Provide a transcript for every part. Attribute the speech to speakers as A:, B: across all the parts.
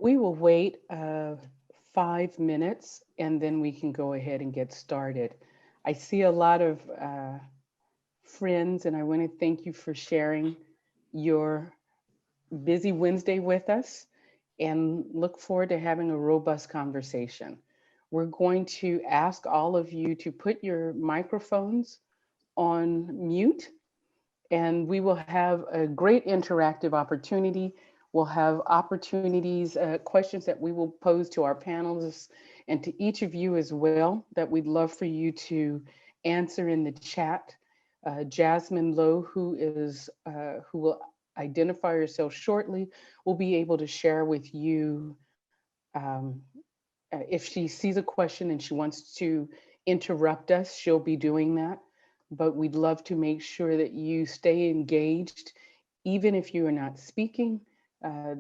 A: We will wait 5 minutes and then we can go ahead and get started. I see a lot of friends and I want to thank you for sharing your busy Wednesday with us and look forward to having a robust conversation. We're going to ask all of you to put your microphones on mute and we will have a great interactive opportunity. We'll have opportunities, questions that we will pose to our panelists and to each of you as well that we'd love for you to answer in the chat. Jasmine Lowe, who will identify herself shortly, will be able to share with you um, if she sees a question and she wants to interrupt us, she'll be doing that. But we'd love to make sure that you stay engaged, even if you are not speaking,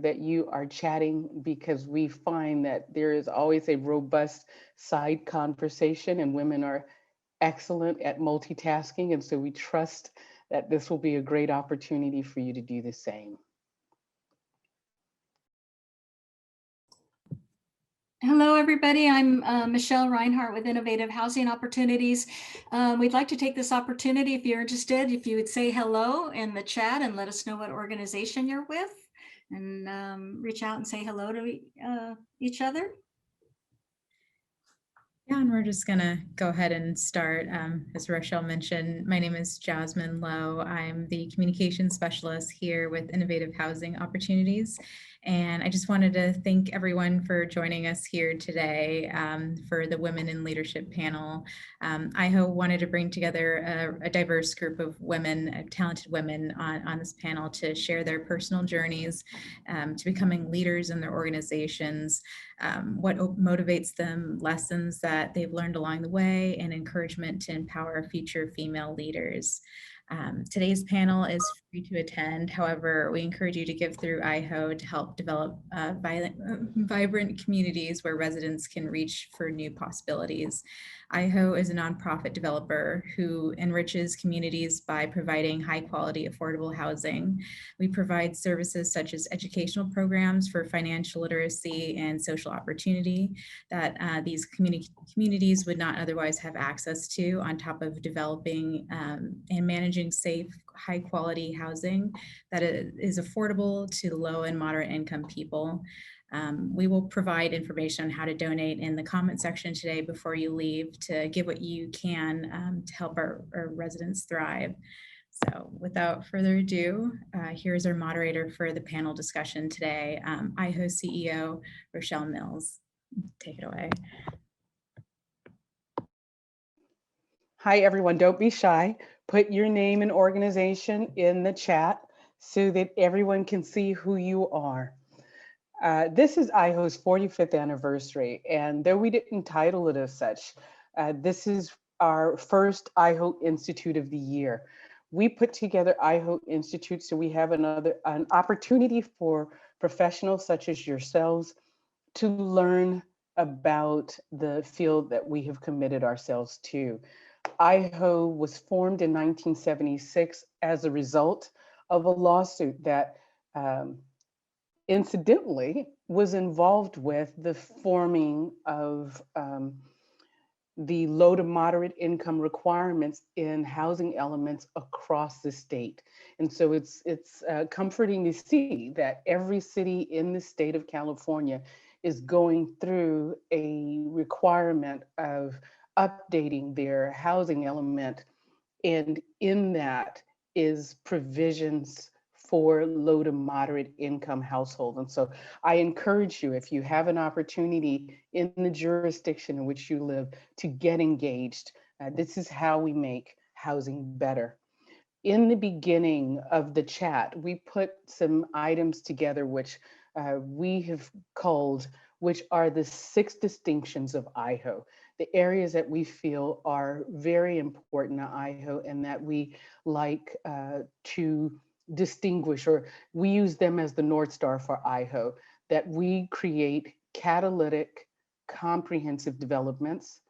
A: that you are chatting, because we find that there is always a robust side conversation and women are excellent at multitasking. And so we trust that this will be a great opportunity for you to do the same.
B: Hello, everybody. I'm Michelle Reinhardt with Innovative Housing Opportunities. We'd like to take this opportunity, if you're interested, if you would say hello in the chat and let us know what organization you're with, and reach out and say hello to each other.
C: Yeah, and we're just gonna go ahead and start. As Rochelle mentioned, my name is Jasmine Lowe. I'm the communications specialist here with Innovative Housing Opportunities. And I just wanted to thank everyone for joining us here today for the Women in Leadership panel. IHO wanted to bring together a diverse group of women, talented women on this panel to share their personal journeys to becoming leaders in their organizations, what motivates them, lessons that they've learned along the way, and encouragement to empower future female leaders. Today's panel is free to attend. However, we encourage you to give through IHO to help develop vibrant communities where residents can reach for new possibilities. IHO is a nonprofit developer who enriches communities by providing high quality, affordable housing. We provide services such as educational programs for financial literacy and social opportunity that these communities would not otherwise have access to, on top of developing and managing safe, high quality housing that is affordable to low and moderate income people. We will provide information on how to donate in the comment section today before you leave to give what you can to help our residents thrive. So without further ado, here's our moderator for the panel discussion today, IHO CEO, Rochelle Mills. Take it away.
A: Hi, everyone. Don't be shy. Put your name and organization in the chat so that everyone can see who you are. This is IHO's 45th anniversary, and though we didn't title it as such, this is our first IHO Institute of the Year. We put together IHO Institute so we have an opportunity for professionals such as yourselves to learn about the field that we have committed ourselves to. IHO was formed in 1976 as a result of a lawsuit that incidentally was involved with the forming of the low to moderate income requirements in housing elements across the state. And so it's comforting to see that every city in the state of California is going through a requirement of updating their housing element. And in that is provisions for low to moderate income households. And so I encourage you, if you have an opportunity in the jurisdiction in which you live, to get engaged. This is how we make housing better. In the beginning of the chat, we put some items together which we have called, which are the 6 distinctions of IHO, the areas that we feel are very important to IHO and that we like to distinguish, or we use them as the North Star for IHO, that we create catalytic, comprehensive developments.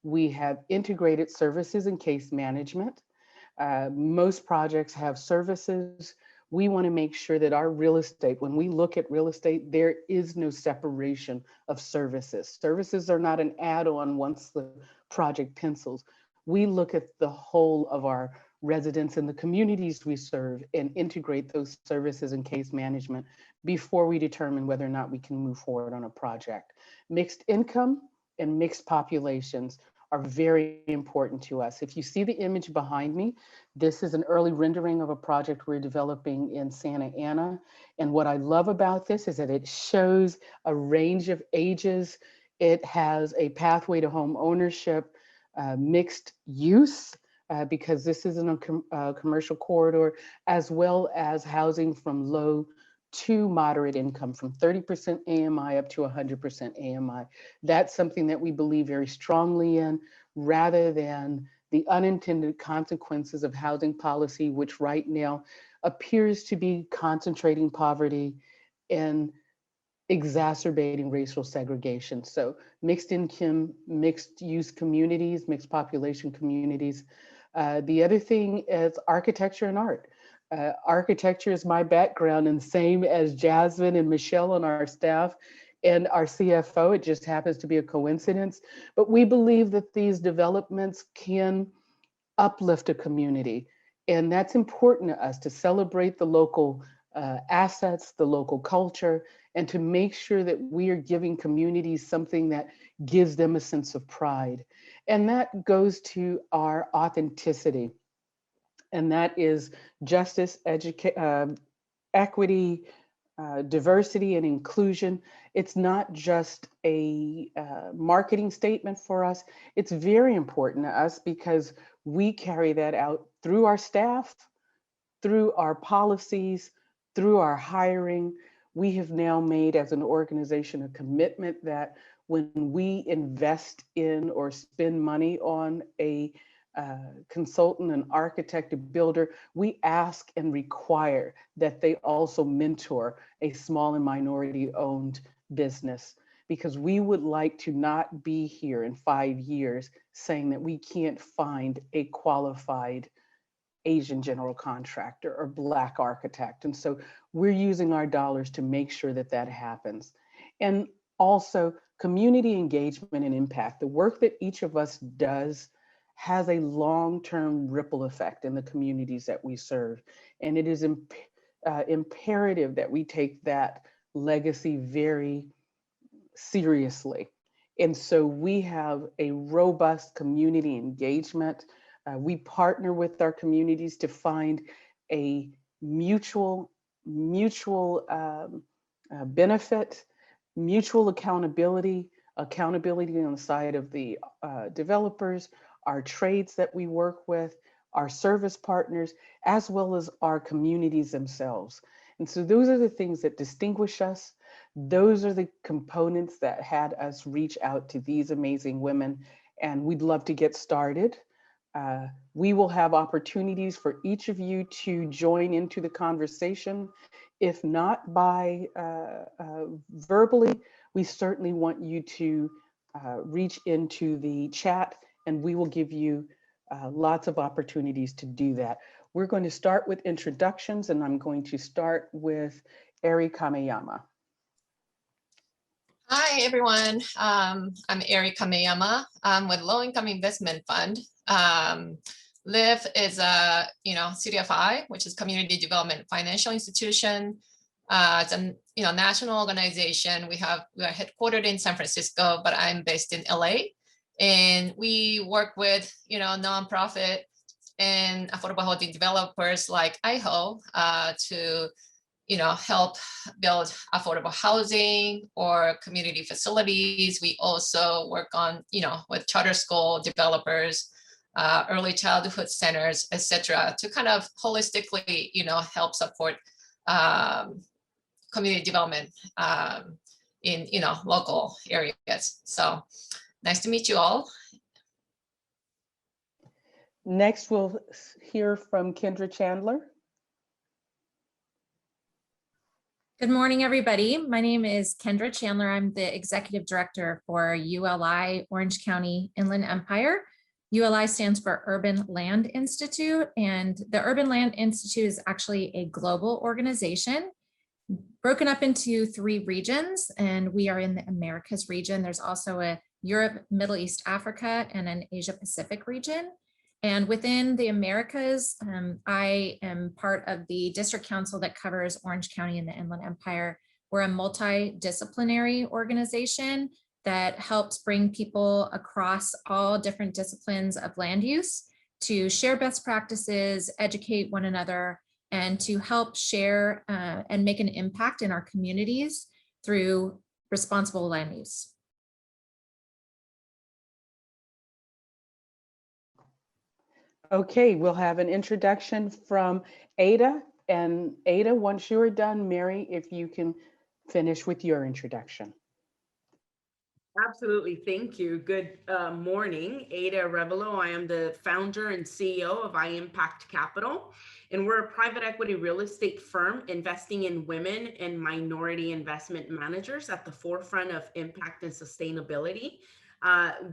A: We have integrated services and case management. Most projects have services. we want to make sure that our real estate, when we look at real estate, there is no separation of services. Services are not an add-on once the project pencils. We look at the whole of our residents and the communities we serve and integrate those services and case management before we determine whether or not we can move forward on a project. Mixed income and mixed populations are very important to us. If you see the image behind me, this is an early rendering of a project we're developing in Santa Ana. And what I love about this is that it shows a range of ages. It has a pathway to home ownership, mixed use, because this isn't a commercial corridor, as well as housing from low to moderate income, from 30% AMI up to 100% AMI. That's something that we believe very strongly in, rather than the unintended consequences of housing policy, which right now appears to be concentrating poverty and exacerbating racial segregation. So mixed income, mixed use communities, mixed population communities. The other thing is architecture and art. Architecture is my background, and same as Jasmine and Michelle on our staff and our CFO, it just happens to be a coincidence. But we believe that these developments can uplift a community. And that's important to us, to celebrate the local assets, the local culture, and to make sure that we are giving communities something that gives them a sense of pride. And that goes to our authenticity. And that is justice, equity, diversity, and inclusion. It's not just a marketing statement for us. It's very important to us because we carry that out through our staff, through our policies, through our hiring. We have now made as an organization a commitment that when we invest in or spend money on a consultant, an architect, a builder, we ask and require that they also mentor a small and minority owned business, because we would like to not be here in 5 years saying that we can't find a qualified Asian general contractor or Black architect. And so we're using our dollars to make sure that that happens. And also community engagement and impact. The work that each of us does has a long-term ripple effect in the communities that we serve. And it is imperative that we take that legacy very seriously. And so we have a robust community engagement. We partner with our communities to find a mutual benefit, mutual accountability on the side of the developers, our trades that we work with, our service partners, as well as our communities themselves. And so those are the things that distinguish us. Those are the components that had us reach out to these amazing women, and we'd love to get started. We will have opportunities for each of you to join into the conversation. If not by verbally, we certainly want you to reach into the chat, and we will give you lots of opportunities to do that. We're going to start with introductions, and I'm going to start with Eri Kameyama.
D: Hi, everyone. I'm Eri Kameyama. I'm with Low Income Investment Fund. LIV is a CDFI, which is Community Development Financial Institution. It's a national organization. We are headquartered in San Francisco, but I'm based in LA. And we work with nonprofit and affordable housing developers like IHO to help build affordable housing or community facilities. We also work on, with charter school developers, early childhood centers, etc., to kind of holistically, help support community development in, local areas. So nice to meet you all.
A: Next, we'll hear from Kendra Chandler.
E: Good morning, everybody. My name is Kendra Chandler. I'm the Executive Director for ULI Orange County Inland Empire. ULI stands for Urban Land Institute, and the Urban Land Institute is actually a global organization broken up into 3 regions, and we are in the Americas region. There's also a Europe, Middle East, Africa, and an Asia Pacific region. And within the Americas, I am part of the district council that covers Orange County and the Inland Empire. We're a multidisciplinary organization that helps bring people across all different disciplines of land use to share best practices, educate one another, and to help share and make an impact in our communities through responsible land use.
A: Okay, we'll have an introduction from Ada. And Ada, once you are done, Mary, if you can finish with your introduction.
F: Absolutely. Thank you. Good morning. Ada Arevalo. I am the founder and CEO of iimpact Capital, and we're a private equity real estate firm investing in women and minority investment managers at the forefront of impact and sustainability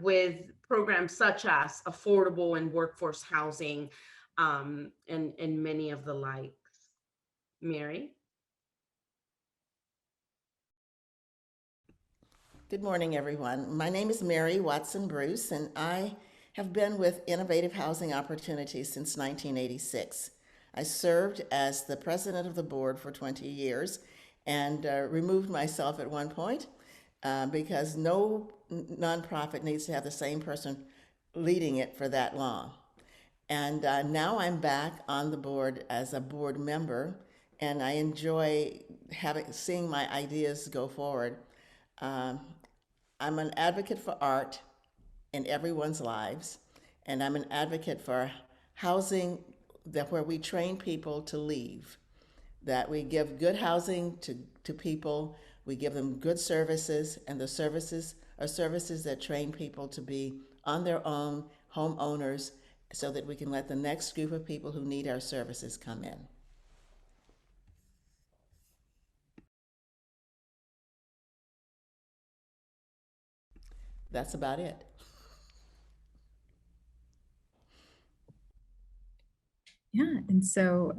F: with programs such as affordable and workforce housing and many of the likes. Mary?
G: Good morning, everyone. My name is Mary Watson Bruce, and I have been with Innovative Housing Opportunities since 1986. I served as the president of the board for 20 years and removed myself at one point because no nonprofit needs to have the same person leading it for that long. And now I'm back on the board as a board member, and I enjoy seeing my ideas go forward. I'm an advocate for art in everyone's lives, and I'm an advocate for housing where we train people to leave, that we give good housing to people, we give them good services, and the services are services that train people to be on their own, homeowners, so that we can let the next group of people who need our services come in. That's about it.
C: Yeah, and so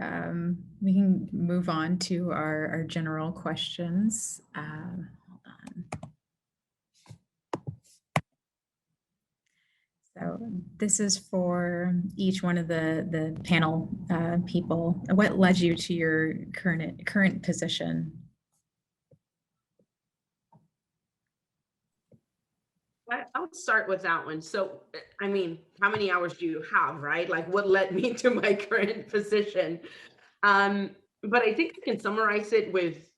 C: we can move on to our general questions. Hold on. So this is for each one of the panel people. What led you to your current position?
F: I'll start with that one. So, I mean, how many hours do you have, right? Like what led me to my current position? But I think I can summarize it with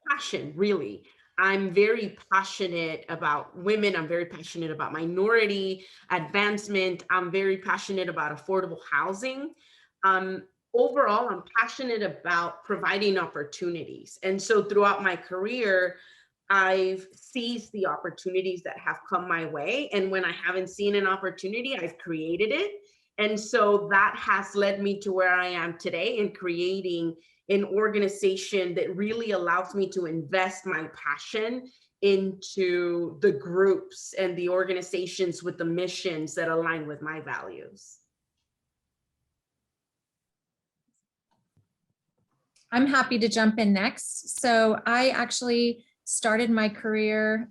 F: passion, really. I'm very passionate about women. I'm very passionate about minority advancement. I'm very passionate about affordable housing. Overall, I'm passionate about providing opportunities. And so throughout my career, I've seized the opportunities that have come my way. And when I haven't seen an opportunity, I've created it. And so that has led me to where I am today in creating an organization that really allows me to invest my passion into the groups and the organizations with the missions that align with my values.
E: I'm happy to jump in next. So I actually started my career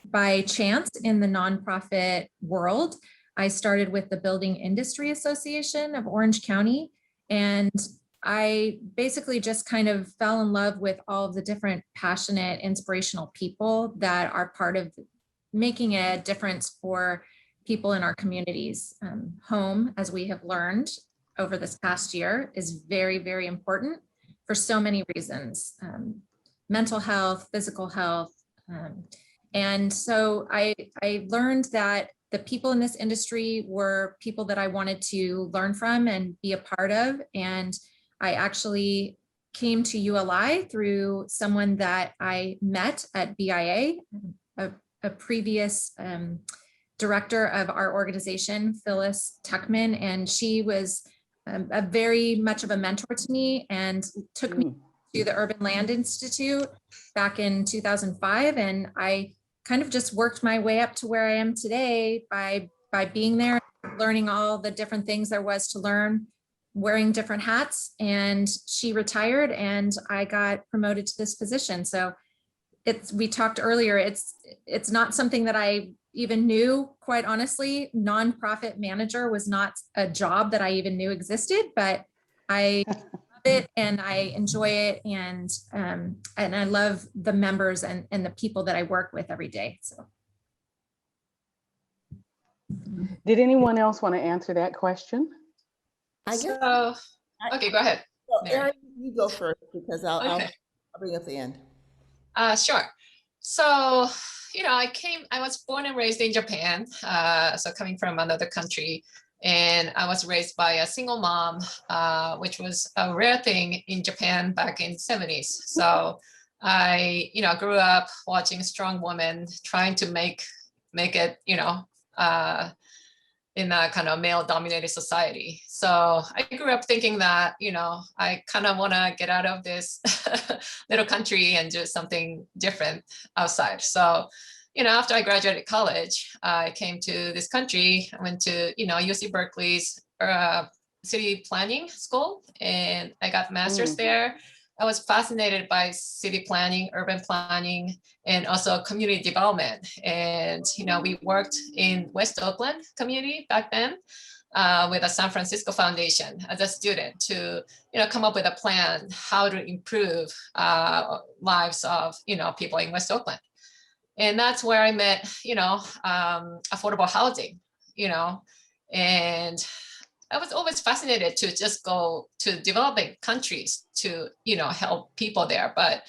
E: by chance in the nonprofit world. I started with the Building Industry Association of Orange County, and I basically just kind of fell in love with all of the different passionate, inspirational people that are part of making a difference for people in our communities. Home, as we have learned over this past year, is very, very important for so many reasons. Mental health, physical health. And so I learned that the people in this industry were people that I wanted to learn from and be a part of. And I actually came to ULI through someone that I met at BIA, a previous director of our organization, Phyllis Tuckman, and she was a very much of a mentor to me and took me to the Urban Land Institute back in 2005. And I kind of just worked my way up to where I am today by by being there, learning all the different things there was to learn, wearing different hats. And she retired and I got promoted to this position. So we talked earlier, it's not something that I even knew, quite honestly. Nonprofit manager was not a job that I even knew existed, but I love it and I enjoy it. And I love the members and the people that I work with every day. So.
A: Did anyone else want to answer that question?
G: I guess.
D: So, okay, go ahead.
G: Well,
D: Mary.
G: Eri, you go first because I'll bring up the end.
D: Sure. So, I was born and raised in Japan. So coming from another country, and I was raised by a single mom, which was a rare thing in Japan back in the 70s. So I, grew up watching strong women trying to make it, in a kind of male-dominated society. So I grew up thinking that, I kind of want to get out of this little country and do something different outside. So, after I graduated college, I came to this country. I went to, UC Berkeley's city planning school, and I got master's there. I was fascinated by city planning, urban planning, and also community development. And, we worked in West Oakland community back then with a San Francisco Foundation as a student to, come up with a plan how to improve lives of, people in West Oakland. And that's where I met, affordable housing, and I was always fascinated to just go to developing countries to, help people there. But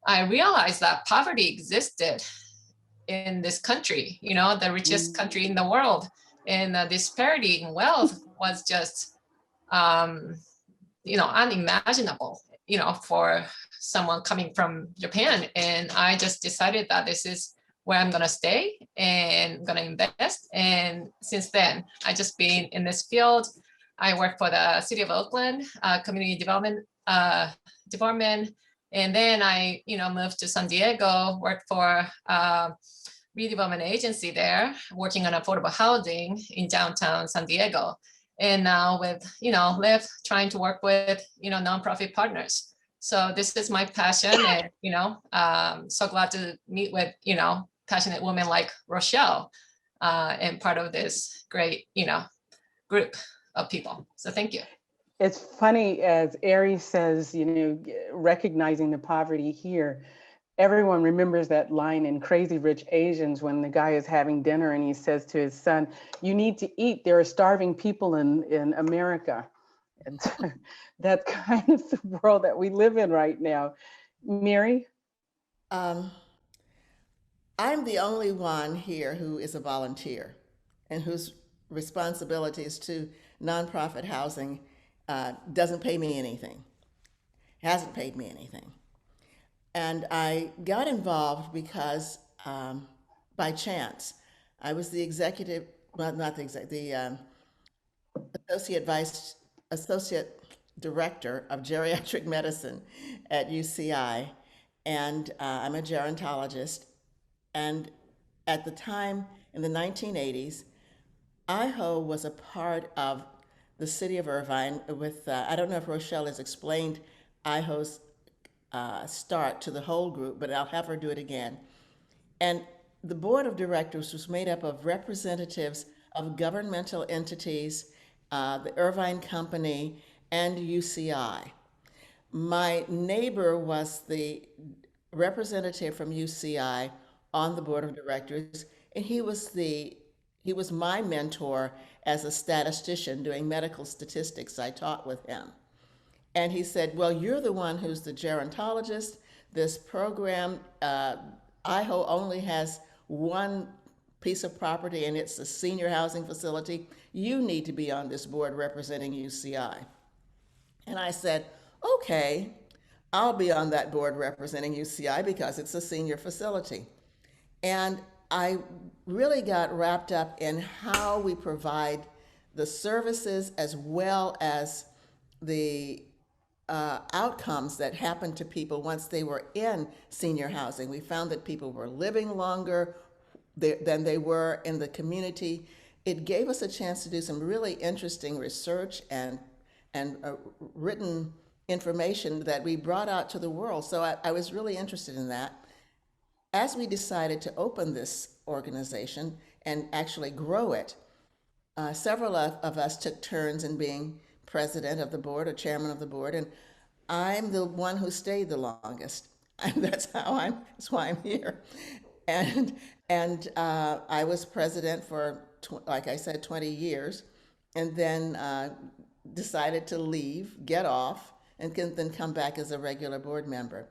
D: I realized that poverty existed in this country, the richest country in the world. And the disparity in wealth was just, unimaginable, for someone coming from Japan. And I just decided that this is where I'm going to stay and going to invest. And since then, I just been in this field. I work for the City of Oakland Community Development Department. And then I, moved to San Diego, worked for a redevelopment agency there, working on affordable housing in downtown San Diego. And now with, Lyft, trying to work with, nonprofit partners. So this is my passion, and, so glad to meet with, passionate women like Rochelle and part of this great, group of people. So thank you.
A: It's funny, as Eri says, recognizing the poverty here, everyone remembers that line in Crazy Rich Asians when the guy is having dinner and he says to his son, "You need to eat. There are starving people in America." And that's kind of the world that we live in right now. Mary?
G: I'm the only one here who is a volunteer and whose responsibilities to nonprofit housing doesn't pay me anything, hasn't paid me anything. And I got involved because by chance, I was the executive, well, not the executive, the associate director of geriatric medicine at UCI. And I'm a gerontologist. And at the time, in the 1980s, IHO was a part of the city of Irvine with, I don't know if Rochelle has explained IHO's start to the whole group, but I'll have her do it again. And the board of directors was made up of representatives of governmental entities, the Irvine Company, and UCI. My neighbor was the representative from UCI on the board of directors, and he was my mentor as a statistician doing medical statistics. I taught with him. And he said, "Well, you're the one who's the gerontologist. This program, IHO only has one piece of property and it's a senior housing facility. You need to be on this board representing UCI." And I said, "Okay, I'll be on that board representing UCI because it's a senior facility." And I really got wrapped up in how we provide the services as well as the outcomes that happened to people once they were in senior housing. We found that people were living longer than they were in the community. it gave us a chance to do some really interesting research and written information that we brought out to the world. So I was really interested in that. As we decided to open this organization and actually grow it, several of us took turns in being president of the board or chairman of the board, and I'm the one who stayed the longest. And that's why I'm here. And I was president for, like I said, 20 years, and then decided to leave, get off, and then come back as a regular board member.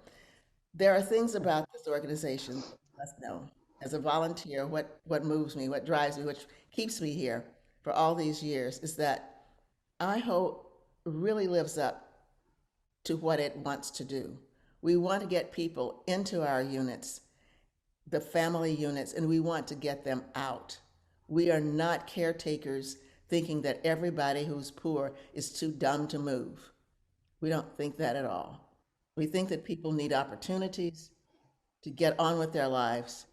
G: There are things about this organization that you must know. As a volunteer, what moves me, what drives me, what keeps me here for all these years is that IHO really lives up to what it wants to do. We want to get people into our units, the family units, and we want to get them out. We are not caretakers thinking that everybody who's poor is too dumb to move. We don't think that at all. We think that people need opportunities to get on with their lives,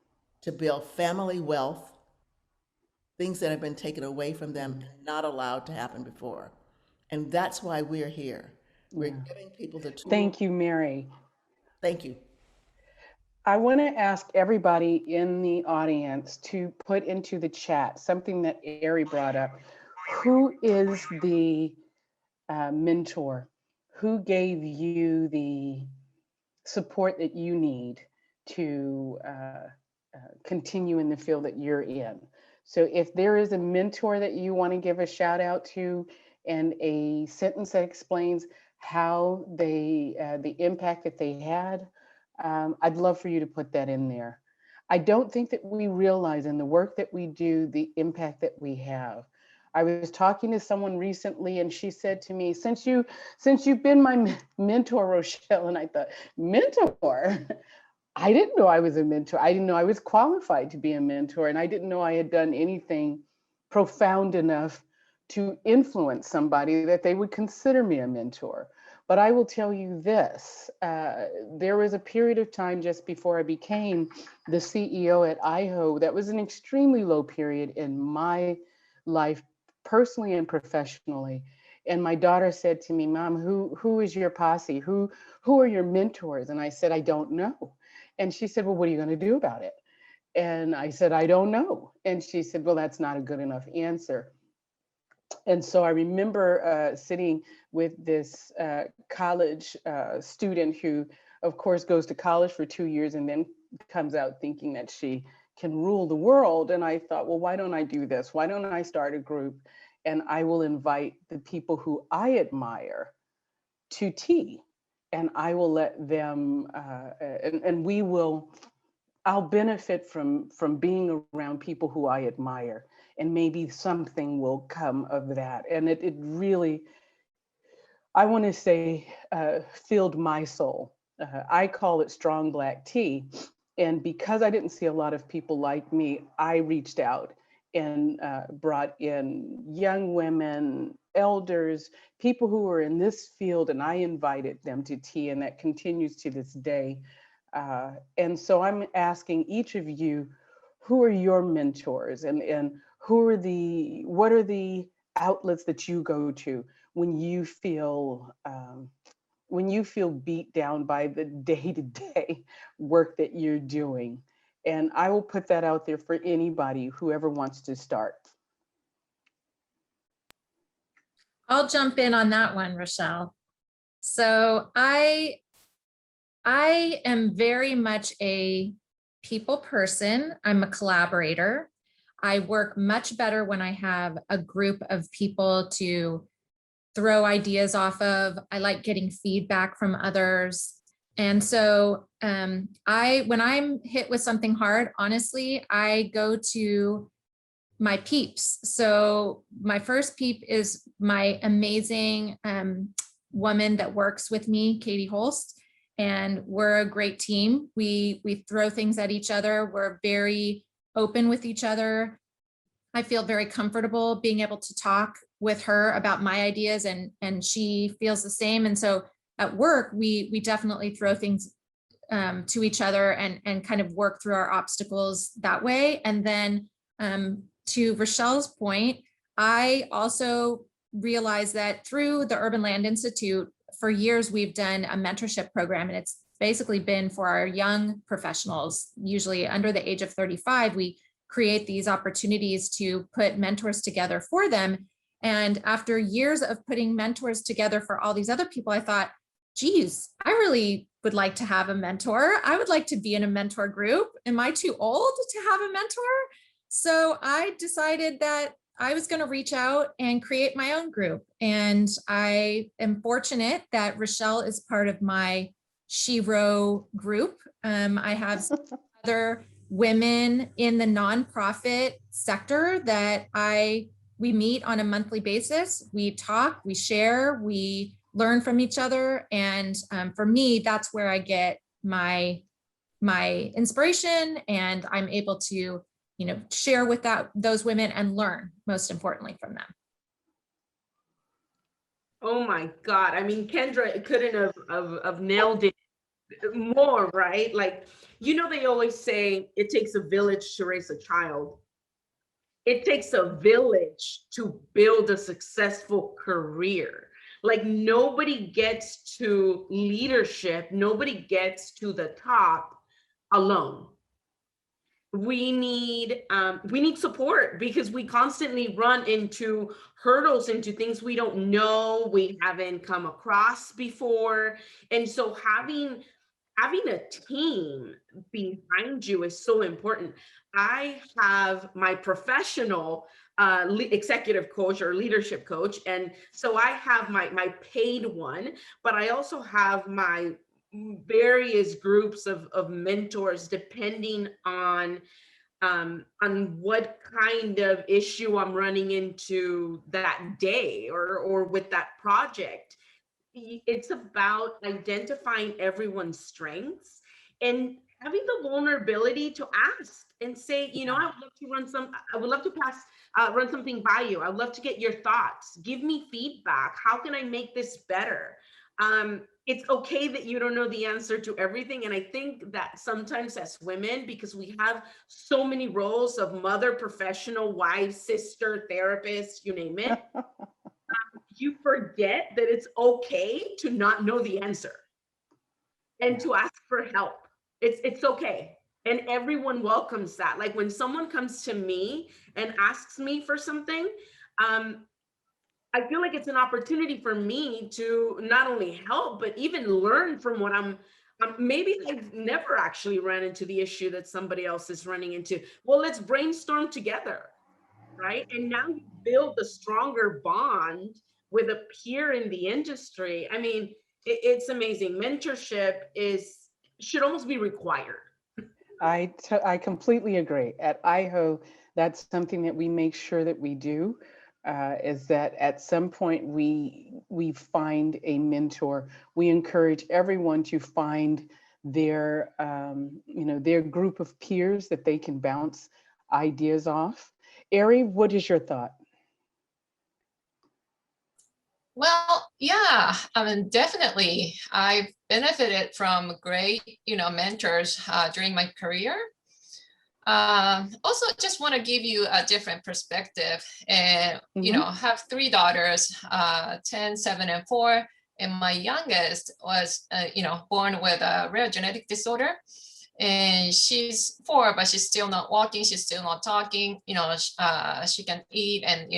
G: to build family wealth, things that have been taken away from them and not allowed to happen before. And that's why we're here. We're giving people the tools.
A: Thank you, Mary.
G: Thank you.
A: I want to ask everybody in the audience to put into the chat something that Eri brought up. Who is the mentor? Who gave you the support that you need to continue in the field that you're in? So if there is a mentor that you want to give a shout out to and a sentence that explains how they, the impact that they had, I'd love for you to put that in there. I don't think that we realize in the work that we do, the impact that we have. I was talking to someone recently and she said to me, since you've been my mentor, Rochelle, and I thought, mentor? I didn't know I was a mentor. I didn't know I was qualified to be a mentor, and I didn't know I had done anything profound enough to influence somebody that they would consider me a mentor. But I will tell you this, there was a period of time just before I became the CEO at IHO that was an extremely low period in my life, personally and professionally. And my daughter said to me, Mom, who is your posse? Who are your mentors? And I said, I don't know. And she said, well, what are you going to do about it? And I said, I don't know. And she said, well, that's not a good enough answer. And so I remember sitting with this college student who, of course, goes to college for 2 years and then comes out thinking that she can rule the world. And I thought, well, why don't I do this? Why don't I start a group and I will invite the people who I admire to tea, and I will let them, and we will, I'll benefit from being around people who I admire, and maybe something will come of that. And it really, I want to say, filled my soul. I call it strong black tea. And because I didn't see a lot of people like me, I reached out and brought in young women, elders, people who were in this field, and I invited them to tea, and that continues to this day. And so I'm asking each of you, who are your mentors, and what are the outlets that you go to when you feel beat down by the day-to-day work that you're doing? And I will put that out there for anybody, whoever wants to start.
E: I'll jump in on that one, Rochelle. So I am very much a people person. I'm a collaborator. I work much better when I have a group of people to throw ideas off of. I like getting feedback from others. And so when I'm hit with something hard, honestly, I go to my peeps. So my first peep is my amazing woman that works with me, Katie Holst, and we're a great team. We throw things at each other. We're very open with each other. I feel very comfortable being able to talk with her about my ideas, and she feels the same. And so at work, we definitely throw things to each other and kind of work through our obstacles that way. And then to Rochelle's point, I also realized that through the Urban Land Institute, for years, we've done a mentorship program, and it's basically been for our young professionals, usually under the age of 35. We create these opportunities to put mentors together for them. And after years of putting mentors together for all these other people, I thought, geez, I really would like to have a mentor. I would like to be in a mentor group. Am I too old to have a mentor? So I decided that I was going to reach out and create my own group. And I am fortunate that Rochelle is part of my Shiro group. I have other women in the nonprofit sector that we meet on a monthly basis. We talk, we share, we learn from each other. And for me, that's where I get my inspiration, and I'm able to share with those women and learn, most importantly, from them.
F: Oh my God. I mean, Kendra couldn't have nailed it more, right? Like, they always say it takes a village to raise a child. It takes a village to build a successful career. Like, nobody gets to leadership, nobody gets to the top alone. We need support, because we constantly run into hurdles, into things we don't know, we haven't come across before. And so having a team behind you is so important. I have my professional executive coach or leadership coach. And so I have my paid one, but I also have my various groups of mentors, depending on what kind of issue I'm running into that day or with that project. It's about identifying everyone's strengths and having the vulnerability to ask and say, I would love to run something by you. I would love to get your thoughts. Give me feedback. How can I make this better? It's okay that you don't know the answer to everything. And I think that sometimes as women, because we have so many roles of mother, professional, wife, sister, therapist, you name it, you forget that it's okay to not know the answer and to ask for help. It's okay. And everyone welcomes that. Like, when someone comes to me and asks me for something, I feel like it's an opportunity for me to not only help, but even learn from what maybe I've never actually ran into the issue that somebody else is running into. Well, let's brainstorm together, right? And now you build a stronger bond with a peer in the industry. I mean, it's amazing. Mentorship should almost be required.
A: I completely agree. At IHO, that's something that we make sure that we do. Is that at some point we find a mentor. We encourage everyone to find their their group of peers that they can bounce ideas off. Eri, what is your thought?
D: Well, yeah, I mean, definitely. I've benefited from great, mentors during my career. Also, just want to give you a different perspective. And, have 3 daughters, 10, 7, and 4. And my youngest was, born with a rare genetic disorder. And she's 4, but she's still not walking. She's still not talking. She can eat, and,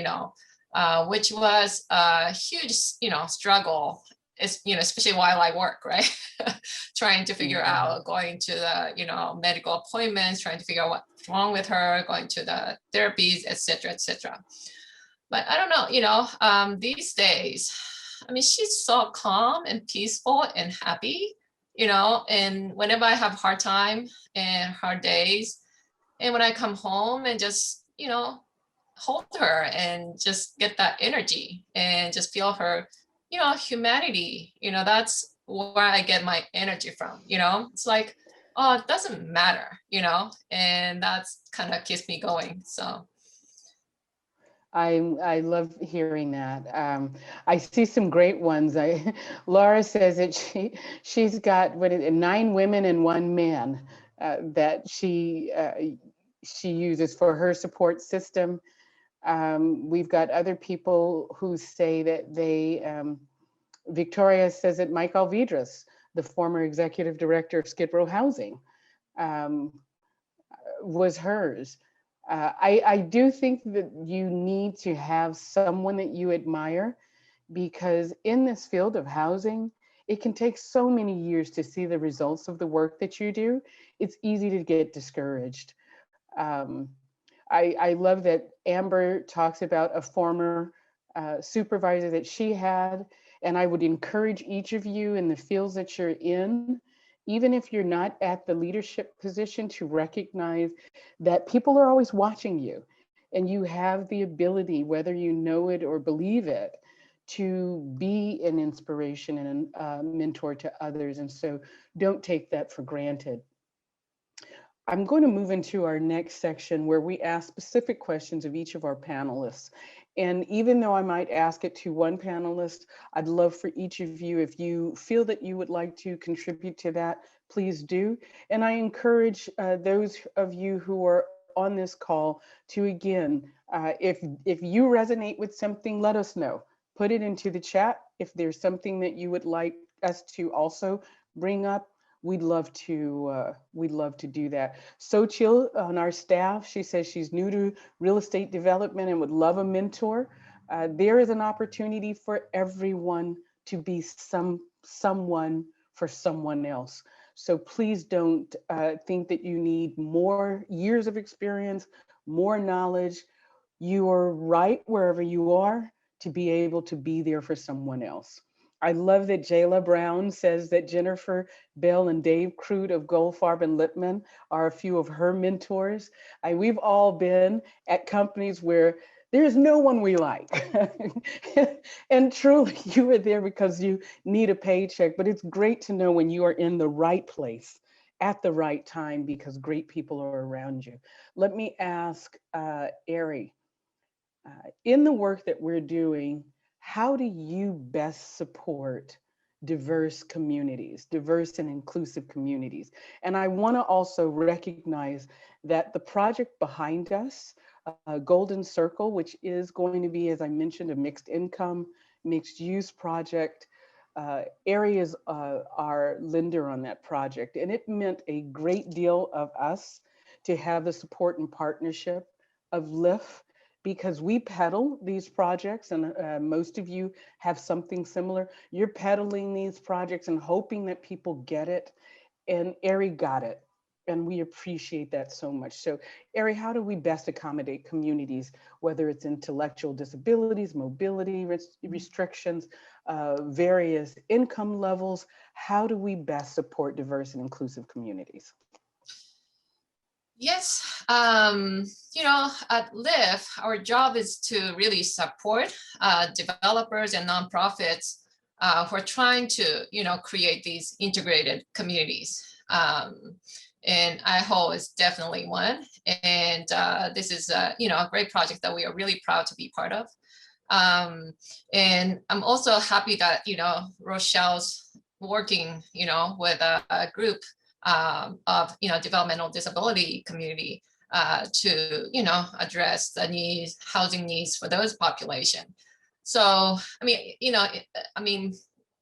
D: which was a huge, struggle. It's, especially while I work, right? Trying to figure out, going to the, medical appointments, trying to figure out what's wrong with her, going to the therapies, et cetera, et cetera. But I don't know, these days, I mean, she's so calm and peaceful and happy, and whenever I have hard time and hard days, and when I come home and just, hold her and just get that energy and just feel her, humanity, that's where I get my energy from, it's like, oh, it doesn't matter, and that's kind of keeps me going. So
A: I love hearing that. I see some great ones. Laura says that she's got 9 women and 1 man that she she uses for her support system. We've got other people who say that Victoria says that Mike Alvidras, the former executive director of Skid Row Housing, was hers. I do think that you need to have someone that you admire, because in this field of housing, it can take so many years to see the results of the work that you do. It's easy to get discouraged. I love that Amber talks about a former supervisor that she had, and I would encourage each of you in the fields that you're in, even if you're not at the leadership position, to recognize that people are always watching you, and you have the ability, whether you know it or believe it, to be an inspiration and a mentor to others. And so don't take that for granted. I'm going to move into our next section where we ask specific questions of each of our panelists. And even though I might ask it to one panelist, I'd love for each of you, if you feel that you would like to contribute to that, please do. And I encourage those of you who are on this call to, again, if you resonate with something, let us know. Put it into the chat. If there's something that you would like us to also bring up, we'd love to do that. So Chill on our staff, she says she's new to real estate development and would love a mentor. There is an opportunity for everyone to be someone for someone else. So please don't think that you need more years of experience, more knowledge. You are right wherever you are to be able to be there for someone else. I love that Jayla Brown says that Jennifer Bell and Dave Crute of Goldfarb and Lippman are a few of her mentors. We've all been at companies where there's no one we like. And truly, you were there because you need a paycheck, but it's great to know when you are in the right place at the right time, because great people are around you. Let me ask Eri, in the work that we're doing, how do you best support diverse communities, diverse and inclusive communities? And I want to also recognize that the project behind us, Golden Circle, which is going to be, as I mentioned, a mixed income, mixed use project. Eri is our lender on that project, and it meant a great deal of us to have the support and partnership of LIF, because we peddle these projects, and most of you have something similar. You're peddling these projects and hoping that people get it, and Eri got it, and we appreciate that so much. So Eri, how do we best accommodate communities, whether it's intellectual disabilities, mobility restrictions, various income levels? How do we best support diverse and inclusive communities?
D: Yes, at LIF, our job is to really support developers and nonprofits who are trying to, create these integrated communities. And IHO is definitely one. And this is, a great project that we are really proud to be part of. And I'm also happy that, Rochelle's working, with a group of developmental disability community to address the needs, housing needs for those population. So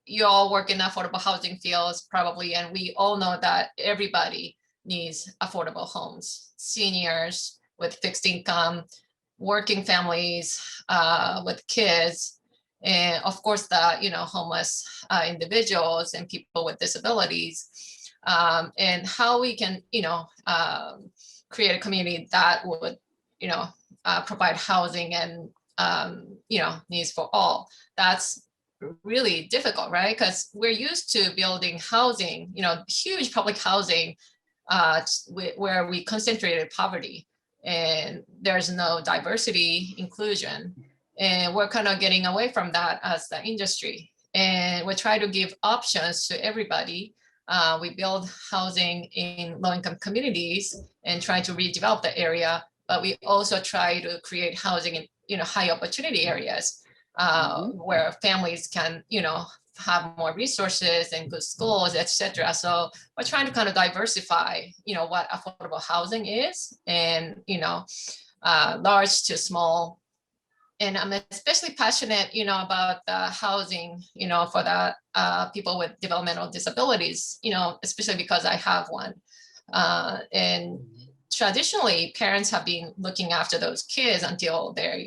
D: you all work in affordable housing fields probably, and we all know that everybody needs affordable homes. Seniors with fixed income, working families with kids, and of course the homeless individuals and people with disabilities. And how we can, create a community that would, provide housing and, needs for all. That's really difficult, right? Because we're used to building housing, huge public housing where we concentrated poverty, and there's no diversity, inclusion. And we're kind of getting away from that as the industry. And we try to give options to everybody. We build housing in low-income communities and try to redevelop the area, but we also try to create housing in high opportunity areas where families can have more resources and good schools, etc. So we're trying to kind of diversify, what affordable housing is, and, large to small. And I'm especially passionate, about the housing, for the people with developmental disabilities, especially because I have one. And traditionally, parents have been looking after those kids until they're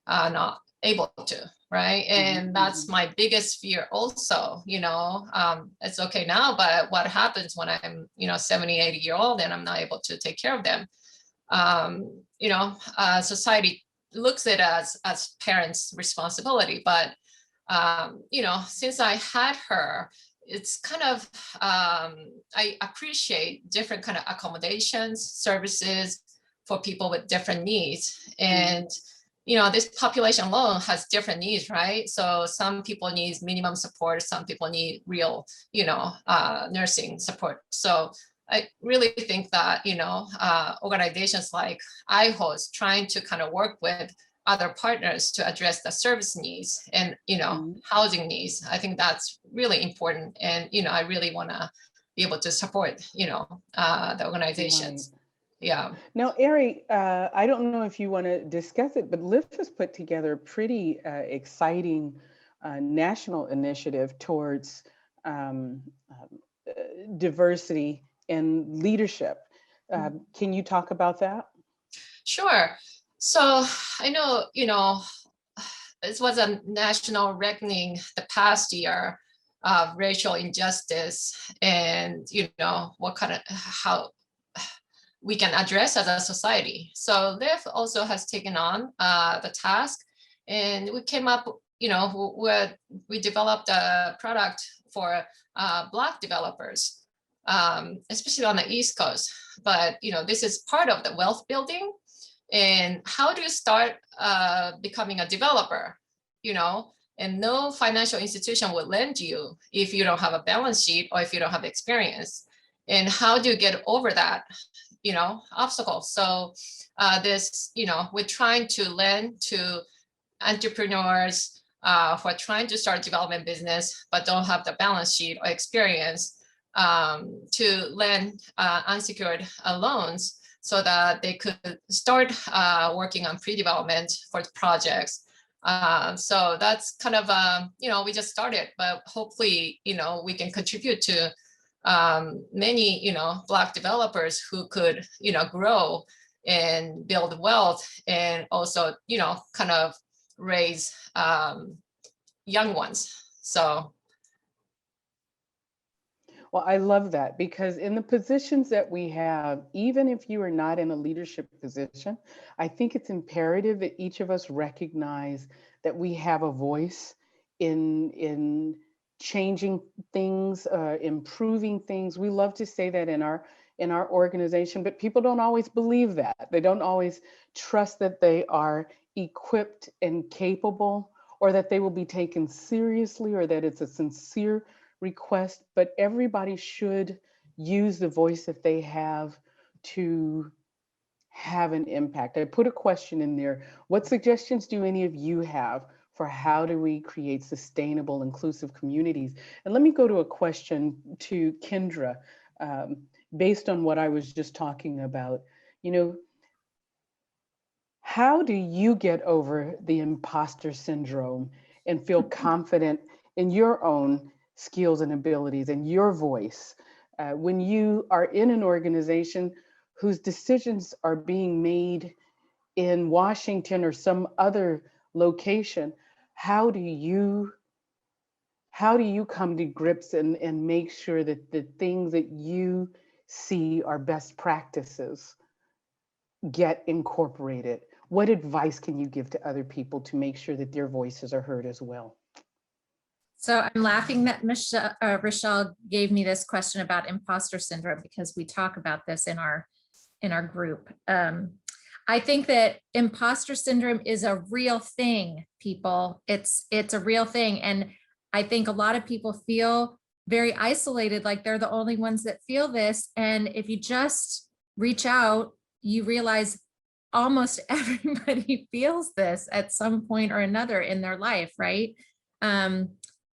D: not able to, right? And that's my biggest fear also, it's okay now, but what happens when I'm, 70, 80-year-old and I'm not able to take care of them? Society looks at it as parents' responsibility, but since I had her, it's kind of I appreciate different kind of accommodations, services for people with different needs. And this population alone has different needs, right? So some people need minimum support, some people need real nursing support. So I really think that organizations like IHO is trying to kind of work with other partners to address the service needs and housing needs. I think that's really important, and I really want to be able to support the organizations.
A: Right.
D: Yeah.
A: Now, Eri, I don't know if you want to discuss it, but LIFT has put together a pretty exciting national initiative towards diversity and leadership. Can you talk about that?
D: Sure. So I know, this was a national reckoning the past year of racial injustice and, what kind of, how we can address as a society. So LIFT also has taken on the task, and we came up, we developed a product for Black developers, especially on the East Coast. But, this is part of the wealth building. And how do you start becoming a developer, and no financial institution will lend you if you don't have a balance sheet or if you don't have experience. And how do you get over that, obstacle? So we're trying to lend to entrepreneurs who are trying to start development business, but don't have the balance sheet or experience to lend unsecured loans so that they could start working on pre-development for projects. So that's kind of, we just started, but hopefully, we can contribute to many, Black developers who could, grow and build wealth, and also, kind of raise young ones. So.
A: Well, I love that, because in the positions that we have, even if you are not in a leadership position, I think it's imperative that each of us recognize that we have a voice in changing things, improving things. We love to say that in our organization, but people don't always believe that. They don't always trust that they are equipped and capable, or that they will be taken seriously, or that it's a sincere request. But everybody should use the voice that they have to have an impact. I put a question in there. What suggestions do any of you have for how do we create sustainable, inclusive communities? And let me go to a question to Kendra, based on what I was just talking about. How do you get over the imposter syndrome and feel confident in your own skills and abilities and your voice when you are in an organization whose decisions are being made in Washington or some other location? How do you come to grips and make sure that the things that you see are best practices get incorporated? What advice can you give to other people to make sure that their voices are heard as well?
E: So I'm laughing that Rochelle gave me this question about imposter syndrome, because we talk about this in our group. I think that imposter syndrome is a real thing, people. It's a real thing. And I think a lot of people feel very isolated, like they're the only ones that feel this. And if you just reach out, you realize almost everybody feels this at some point or another in their life, right?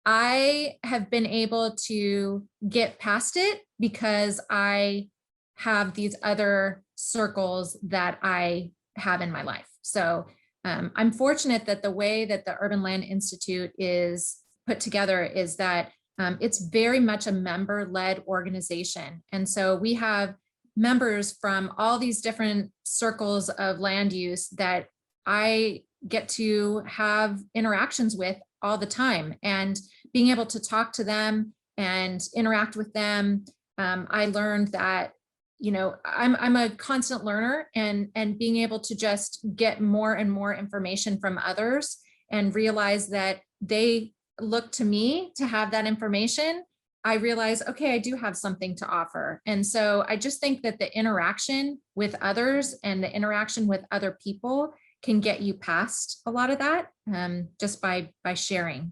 E: I have been able to get past it because I have these other circles that I have in my life. So I'm fortunate that the way that the Urban Land Institute is put together is that it's very much a member-led organization. And so we have members from all these different circles of land use that I get to have interactions with all the time, and being able to talk to them and interact with them. I learned that, you know, I'm a constant learner, and being able to just get more and more information from others and realize that they look to me to have that information, I realize, okay, I do have something to offer. And so I just think that the interaction with others and the interaction with other people can get you past a lot of that, just by sharing.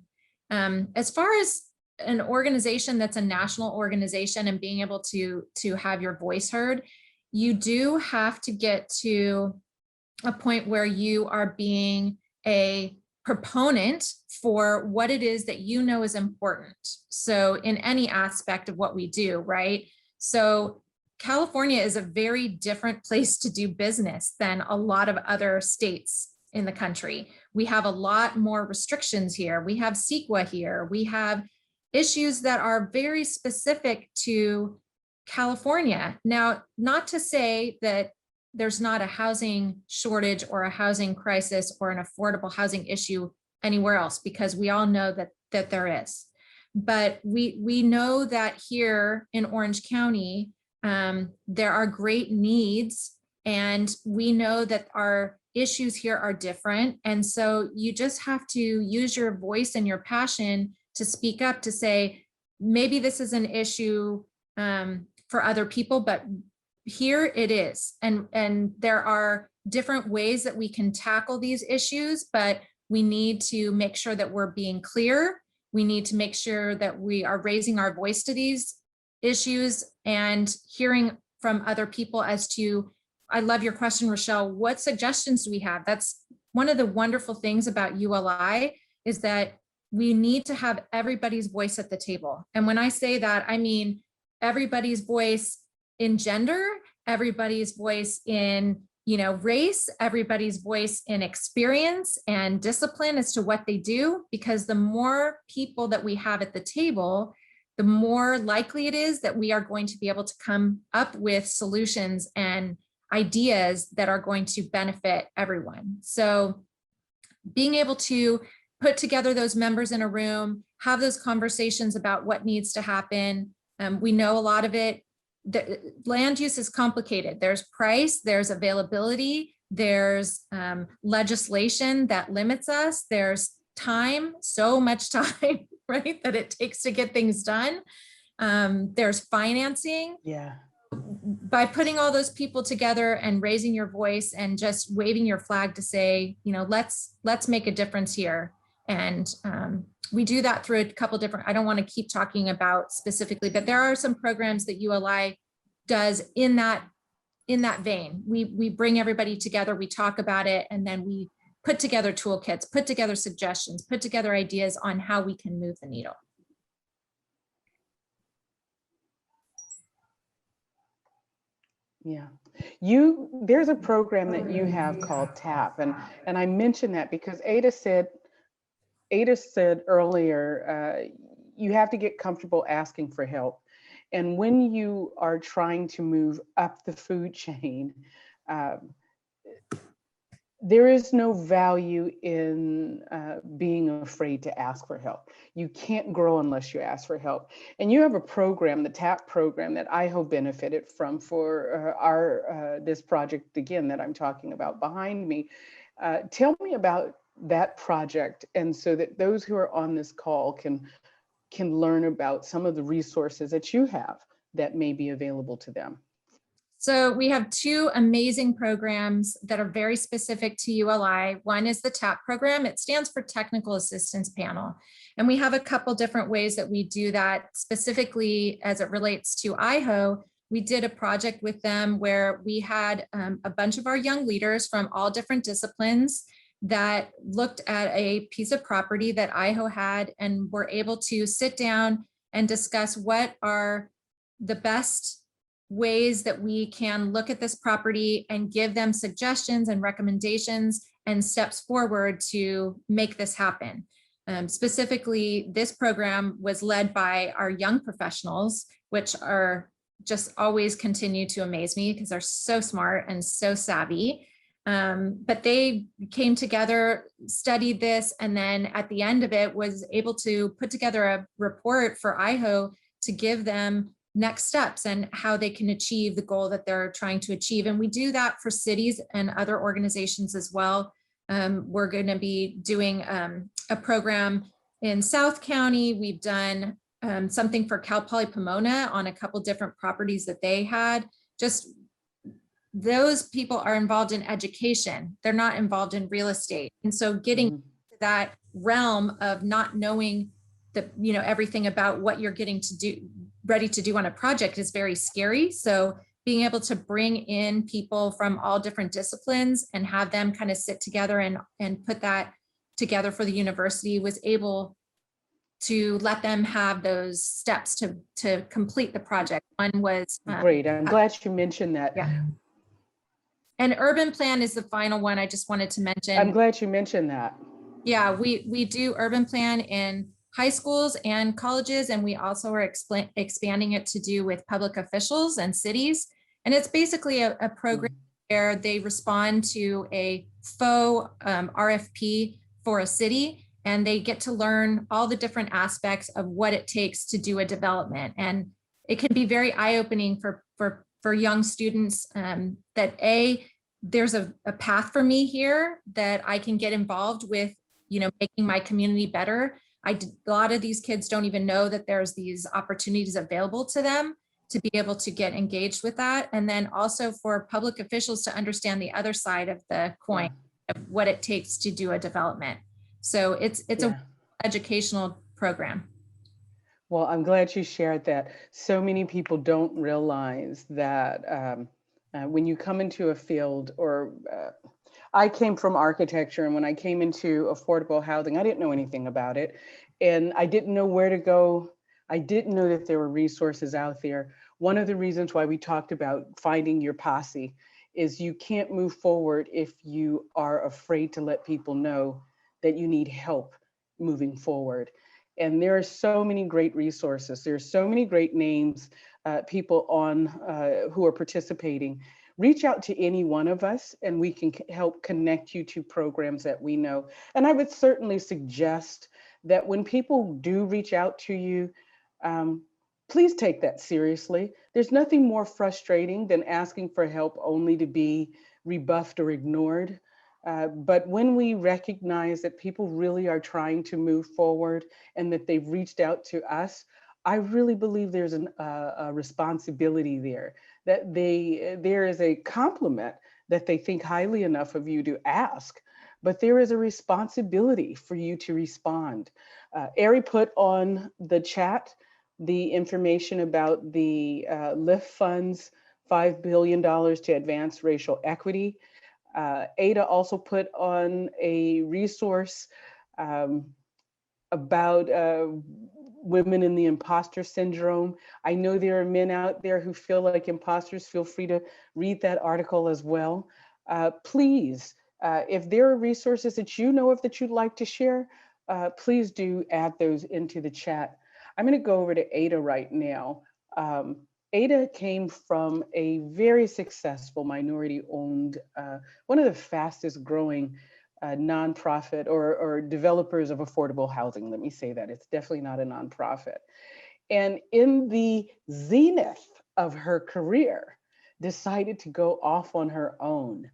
E: As far as an organization that's a national organization and being able to have your voice heard, you do have to get to a point where you are being a proponent for what it is that you know is important. So in any aspect of what we do, right? So California is a very different place to do business than a lot of other states in the country. We have a lot more restrictions here. We have CEQA here. We have issues that are very specific to California. Now, not to say that there's not a housing shortage or a housing crisis or an affordable housing issue anywhere else, because we all know that there is. But we know that here in Orange County, there are great needs, and we know that our issues here are different. And so you just have to use your voice and your passion to speak up, to say, maybe this is an issue for other people, but here it is. And there are different ways that we can tackle these issues, but we need to make sure that we're being clear. We need to make sure that we are raising our voice to these issues and hearing from other people as to, I love your question, Rochelle, what suggestions do we have? That's one of the wonderful things about ULI, is that we need to have everybody's voice at the table. And when I say that, I mean everybody's voice in gender, everybody's voice in, you know, race, everybody's voice in experience and discipline as to what they do, because the more people that we have at the table, the more likely it is that we are going to be able to come up with solutions and ideas that are going to benefit everyone. So being able to put together those members in a room, have those conversations about what needs to happen. We know a lot of it. The land use is complicated. There's price, there's availability, there's legislation that limits us, there's time, so much time, right, that it takes to get things done. There's financing.
A: Yeah.
E: By putting all those people together and raising your voice and just waving your flag to say, you know, let's make a difference here. And we do that through a couple different, I don't want to keep talking about specifically, but there are some programs that ULI does in that vein. We bring everybody together, we talk about it, and then we put together toolkits, put together suggestions, put together ideas on how we can move the needle.
A: Yeah, there's a program that you have called TAP, and I mentioned that because Ada said earlier, you have to get comfortable asking for help. And when you are trying to move up the food chain, there is no value in being afraid to ask for help. You can't grow unless you ask for help. And you have a program, the TAP program, that IHO benefited from for this project, again, that I'm talking about behind me. Tell me about that project, and so that those who are on this call can learn about some of the resources that you have that may be available to them.
E: So we have two amazing programs that are very specific to ULI. One is the TAP program. It stands for Technical Assistance Panel. And we have a couple different ways that we do that. Specifically, as it relates to IHO, we did a project with them where we had a bunch of our young leaders from all different disciplines. that looked at a piece of property that IHO had and were able to sit down and discuss what are the best ways that we can look at this property and give them suggestions and recommendations and steps forward to make this happen. Specifically, this program was led by our young professionals, which are just always continue to amaze me because they're so smart and so savvy. But they came together, studied this, and then at the end of it was able to put together a report for IHO to give them next steps and how they can achieve the goal that they're trying to achieve. And we do that for cities and other organizations as well. We're going to be doing a program in South County. We've done something for Cal Poly Pomona on a couple different properties that they had. Just those people are involved in education. They're not involved in real estate. And so getting to that realm of not knowing the, everything about what you're getting to do, ready to do on a project is very scary. So being able to bring in people from all different disciplines and have them kind of sit together and put that together for the university was able to let them have those steps to complete the project. One was
A: great. I'm glad you mentioned that.
E: Yeah. And urban plan is the final one I just wanted to mention.
A: I'm glad you mentioned that.
E: Yeah, we do urban plan in high schools and colleges, and we also are expanding it to do with public officials and cities. And it's basically a program where they respond to a faux RFP for a city, and they get to learn all the different aspects of what it takes to do a development. And it can be very eye-opening for young students that there's a path for me here that I can get involved with, making my community better. A lot of these kids don't even know that there's these opportunities available to them to be able to get engaged with that. And then also for public officials to understand the other side of the coin of what it takes to do a development. So it's a educational program.
A: Well, I'm glad you shared that. So many people don't realize that when you come into a field, or I came from architecture, and when I came into affordable housing, I didn't know anything about it, and I didn't know where to go. I didn't know that there were resources out there. One of the reasons why we talked about finding your posse is you can't move forward if you are afraid to let people know that you need help moving forward. And there are so many great resources. There's so many great names, people on who are participating. Reach out to any one of us and we can help connect you to programs that we know. And I would certainly suggest that when people do reach out to you, please take that seriously. There's nothing more frustrating than asking for help only to be rebuffed or ignored. But when we recognize that people really are trying to move forward and that they've reached out to us, I really believe there's a responsibility there, that there is a compliment that they think highly enough of you to ask, but there is a responsibility for you to respond. Eri put on the chat the information about the LIFT funds, $5 billion to advance racial equity. Ada also put on a resource about women in the imposter syndrome. I know there are men out there who feel like imposters. Feel free to read that article as well. Please, if there are resources that you know of that you'd like to share, please do add those into the chat. I'm going to go over to Ada right now. Ada came from a very successful minority-owned, one of the fastest growing nonprofit or developers of affordable housing. Let me say that. It's definitely not a nonprofit. And in the zenith of her career, decided to go off on her own.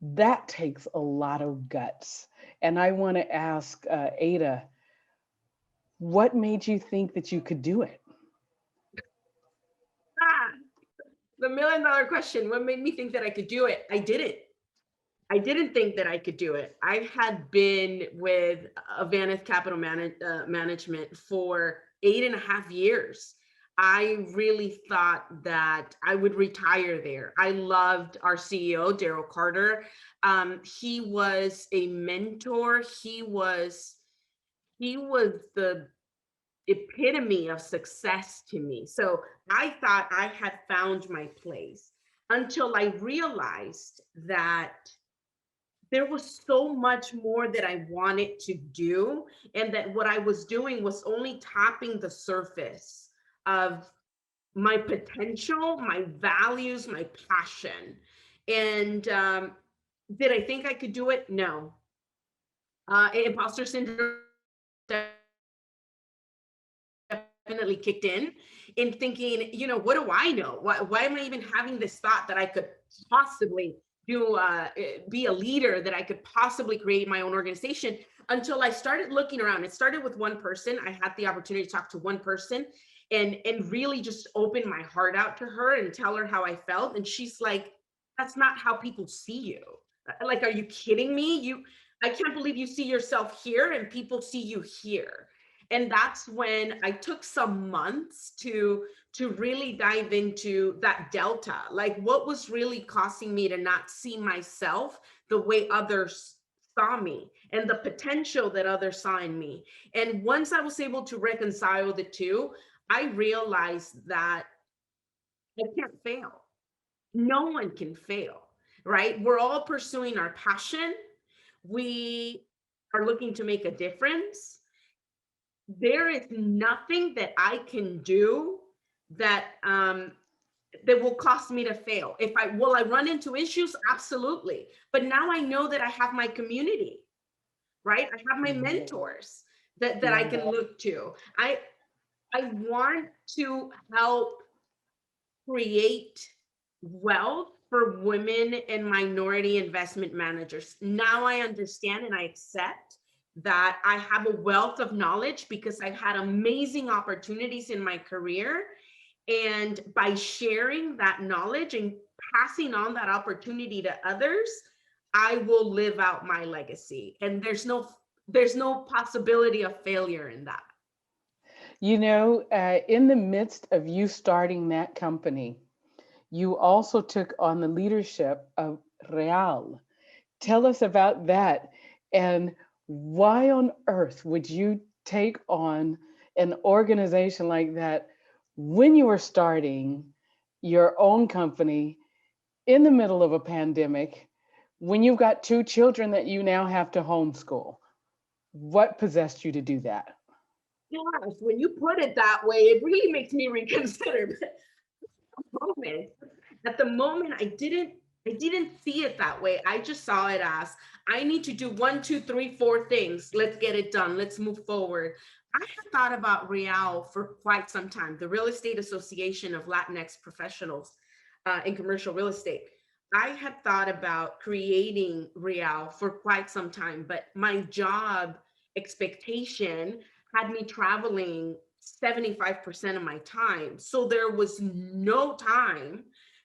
A: That takes a lot of guts. And I want to ask Ada, what made you think that you could do it?
F: The $1 million question. What made me think that I could do it? I didn't. I didn't think that I could do it. I had been with Avaneth Capital Management for 8.5 years. I really thought that I would retire there. I loved our CEO, Daryl Carter. He was a mentor. He was the epitome of success to me. So I thought I had found my place until I realized that there was so much more that I wanted to do, and that what I was doing was only tapping the surface of my potential, my values, my passion. And did I think I could do it? No. Imposter syndrome definitely kicked in thinking, what do I know? Why am I even having this thought that I could possibly be a leader, that I could possibly create my own organization, until I started looking around. It started with one person. I had the opportunity to talk to one person and really just open my heart out to her and tell her how I felt. And she's like, that's not how people see you. Like, are you kidding me? I can't believe you see yourself here and people see you here. And that's when I took some months to really dive into that delta. Like, what was really causing me to not see myself the way others saw me, and the potential that others saw in me. And once I was able to reconcile the two, I realized that I can't fail. No one can fail, right? We're all pursuing our passion. We are looking to make a difference. There is nothing that I can do that that will cost me to fail. Will I run into issues? Absolutely. But now I know that I have my community, right? I have my mentors that I can look to. I want to help create wealth for women and minority investment managers. Now I understand and I accept that I have a wealth of knowledge because I've had amazing opportunities in my career. And by sharing that knowledge and passing on that opportunity to others, I will live out my legacy. And there's no possibility of failure in that.
A: In the midst of you starting that company, you also took on the leadership of Real. Tell us about that, and why on earth would you take on an organization like that when you were starting your own company in the middle of a pandemic, when you've got 2 children that you now have to homeschool? What possessed you to do that?
F: Yes, when you put it that way, it really makes me reconsider. At the moment, I didn't see it that way. I just saw it as, I need to do 1, 2, 3, 4 things. Let's get it done. Let's move forward. I had thought about Real for quite some time, the Real Estate Association of Latinx Professionals in commercial real estate. I had thought about creating Real for quite some time, but my job expectation had me traveling 75% of my time. So there was no time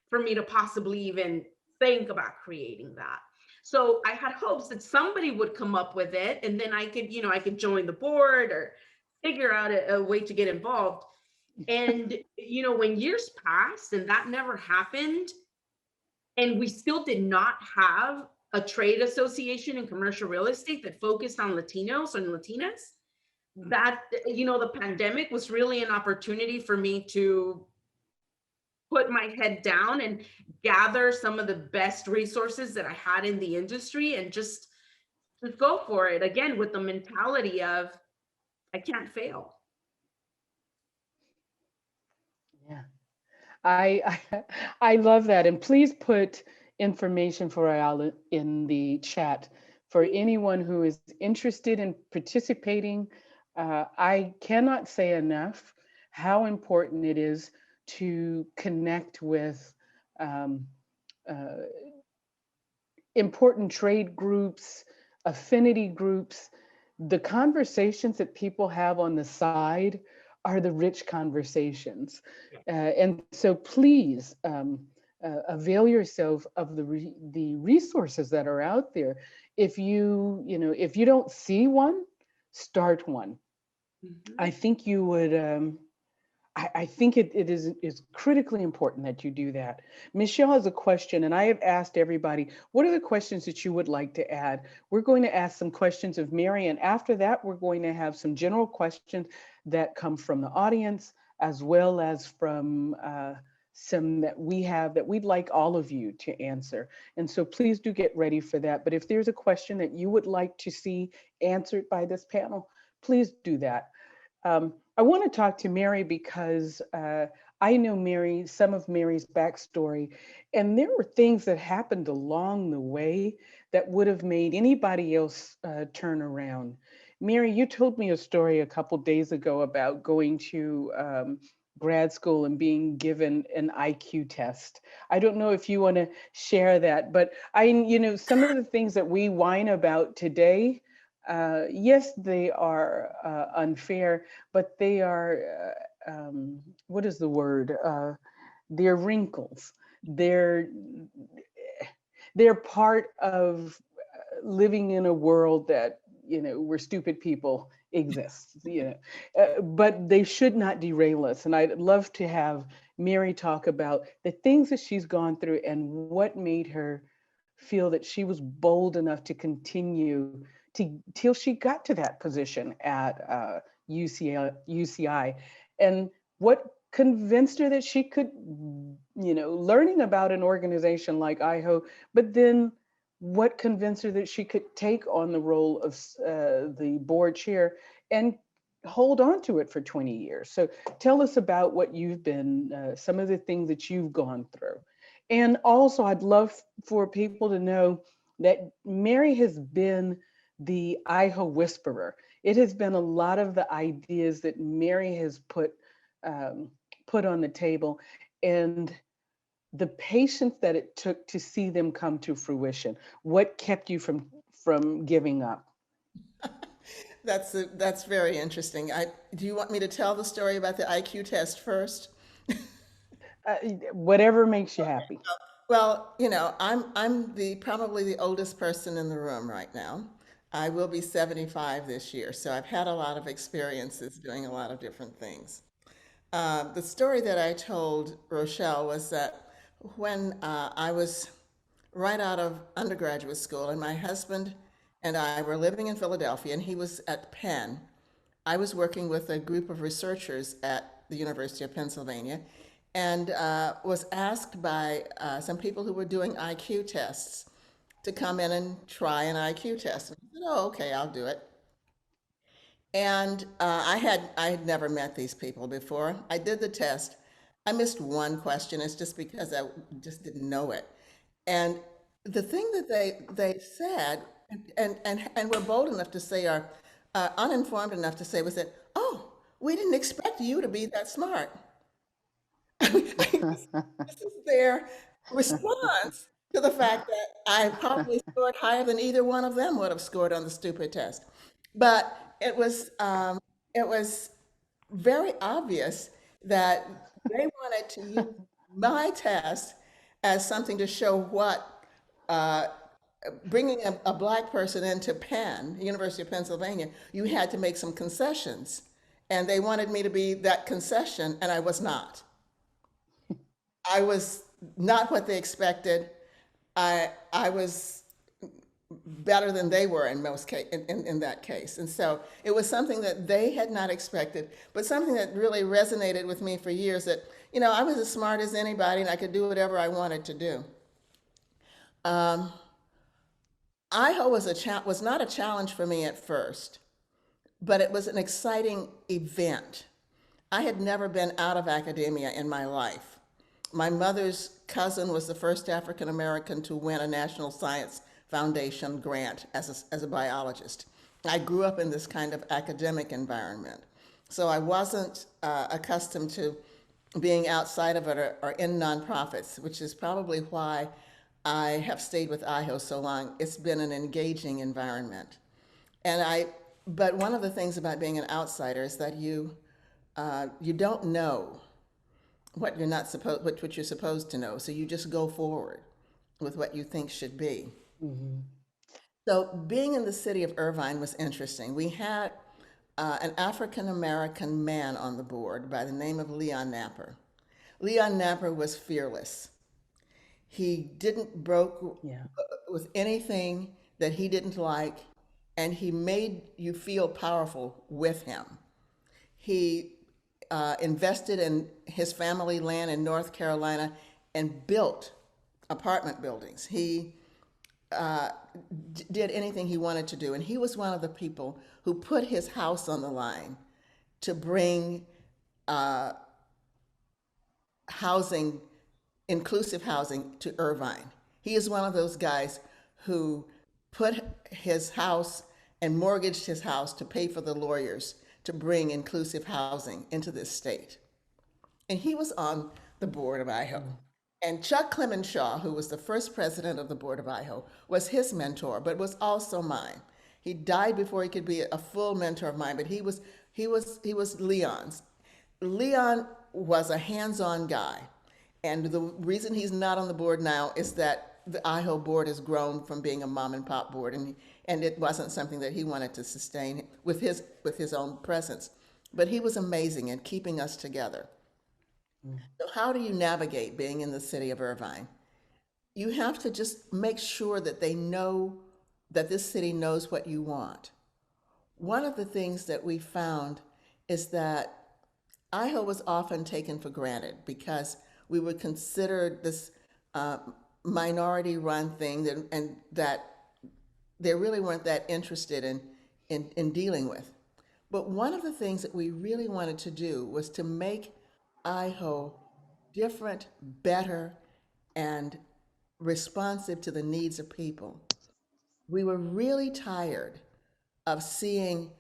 F: for me to possibly even think about creating that. So I had hopes that somebody would come up with it, and then I could join the board or figure out a way to get involved. And, when years passed and that never happened, and we still did not have a trade association in commercial real estate that focused on Latinos and Latinas, that, the pandemic was really an opportunity for me to put my head down and gather some of the best resources that I had in the industry and just go for it again with the mentality of, I can't fail.
A: Yeah, I love that. And please put information for Al in the chat for anyone who is interested in participating. I cannot say enough how important it is to connect with important trade groups, affinity groups. The conversations that people have on the side are the rich conversations. And so please avail yourself of the resources that are out there. If you don't see one, start one. Mm-hmm. I think you would I think it is critically important that you do that. Michelle has a question, and I have asked everybody, what are the questions that you would like to add? We're going to ask some questions of Mary, and after that, we're going to have some general questions that come from the audience, as well as from some that we have that we'd like all of you to answer. And so please do get ready for that. But if there's a question that you would like to see answered by this panel, please do that. I want to talk to Mary because I know Mary, some of Mary's backstory, and there were things that happened along the way that would have made anybody else turn around. Mary, you told me a story a couple days ago about going to grad school and being given an IQ test. I don't know if you want to share that, but some of the things that we whine about today, yes, they are unfair, but they are, what is the word? They're wrinkles. They're part of living in a world that, where stupid people exist, but they should not derail us. And I'd love to have Mary talk about the things that she's gone through and what made her feel that she was bold enough to continue till she got to that position at UCI, and what convinced her that she could, learning about an organization like IHO, but then what convinced her that she could take on the role of the board chair and hold on to it for 20 years. So tell us about what you've been, some of the things that you've gone through. And also I'd love for people to know that Mary has been the IHO whisperer. It has been a lot of the ideas that Mary has put on the table, and the patience that it took to see them come to fruition. What kept you from giving up?
G: That's very interesting. Do you want me to tell the story about the IQ test first?
A: Whatever makes you happy.
G: Well, I'm probably the oldest person in the room right now. I will be 75 this year, so I've had a lot of experiences doing a lot of different things. The story that I told Rochelle was that when I was right out of undergraduate school, and my husband and I were living in Philadelphia, and he was at Penn. I was working with a group of researchers at the University of Pennsylvania, and was asked by some people who were doing IQ tests to come in and try an IQ test. And I said, oh, okay, I'll do it. And I had never met these people before. I did the test. I missed one question. It's just because I just didn't know it. And the thing that they said, and were bold enough to say, or uninformed enough to say, was that, oh, we didn't expect you to be that smart. This is their response to the fact that I probably scored higher than either one of them would have scored on the stupid test. But it was very obvious that they wanted to use my test as something to show what bringing a Black person into Penn, University of Pennsylvania, you had to make some concessions. And they wanted me to be that concession, and I was not. I was not what they expected. I was better than they were in most in that case. And so it was something that they had not expected, but something that really resonated with me for years, that, I was as smart as anybody and I could do whatever I wanted to do. IHO was not a challenge for me at first, but it was an exciting event. I had never been out of academia in my life. My mother's cousin was the first African American to win a National Science Foundation grant as a biologist. I grew up in this kind of academic environment, so I wasn't accustomed to being outside of it or in nonprofits, which is probably why I have stayed with IHO so long. It's been an engaging environment. But one of the things about being an outsider is that you don't know what you're supposed to know. So you just go forward with what you think should be. Mm-hmm. So being in the city of Irvine was interesting. We had an African-American man on the board by the name of Leon Napper. Leon Napper was fearless. He didn't broke with anything that he didn't like, and he made you feel powerful with him. He invested in his family land in North Carolina and built apartment buildings. He did anything he wanted to do. And he was one of the people who put his house on the line to bring housing, inclusive housing, to Irvine. He is one of those guys who put his house and mortgaged his house to pay for the lawyers to bring inclusive housing into this state. And he was on the board of IHO. And Chuck Clemenshaw, who was the first president of the board of IHO, was his mentor, but was also mine. He died before he could be a full mentor of mine, but he was Leon's. Leon was a hands-on guy. And the reason he's not on the board now is that the IHO board has grown from being a mom and pop board, and it wasn't something that he wanted to sustain with his own presence. But he was amazing in keeping us together. So how do you navigate being in the city of Irvine? You have to just make sure that they know that this city knows what you want. One of the things that we found is that IHO was often taken for granted because we were considered this minority-run thing and that they really weren't that interested in dealing with. But one of the things that we really wanted to do was to make IHO different, better, and responsive to the needs of people. We were really tired of seeing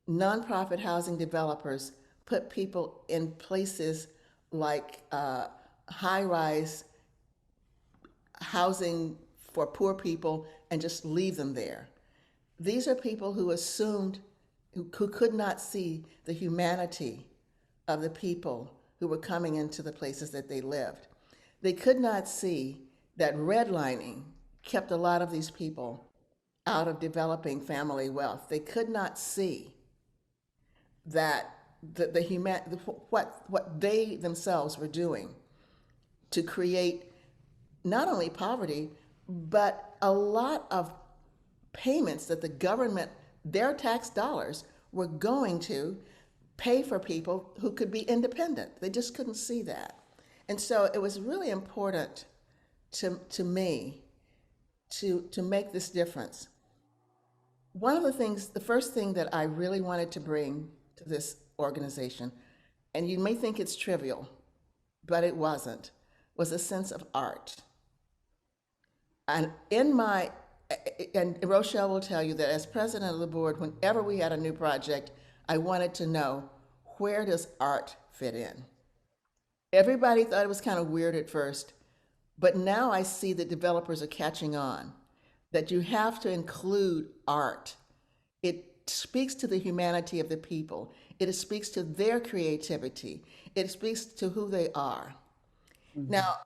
G: nonprofit housing developers put people in places like high-rise housing for poor people and just leave them there. These are people who assumed, who could not see the humanity of the people who were coming into the places that they lived. They could not see that redlining kept a lot of these people out of developing family wealth. They could not see that what they themselves were doing to create not only poverty, but a lot of payments that the government, their tax dollars, were going to pay for people who could be independent. They just couldn't see that. And so it was really important to me to make this difference. One of the things, the first thing that I really wanted to bring to this organization, and you may think it's trivial, but it wasn't, was a sense of art. And and Rochelle will tell you that as president of the board, whenever we had a new project, I wanted to know, where does art fit in? Everybody thought it was kind of weird at first, but now I see that developers are catching on, that you have to include art. It speaks to the humanity of the people. It speaks to their creativity. It speaks to who they are. Mm-hmm. Now,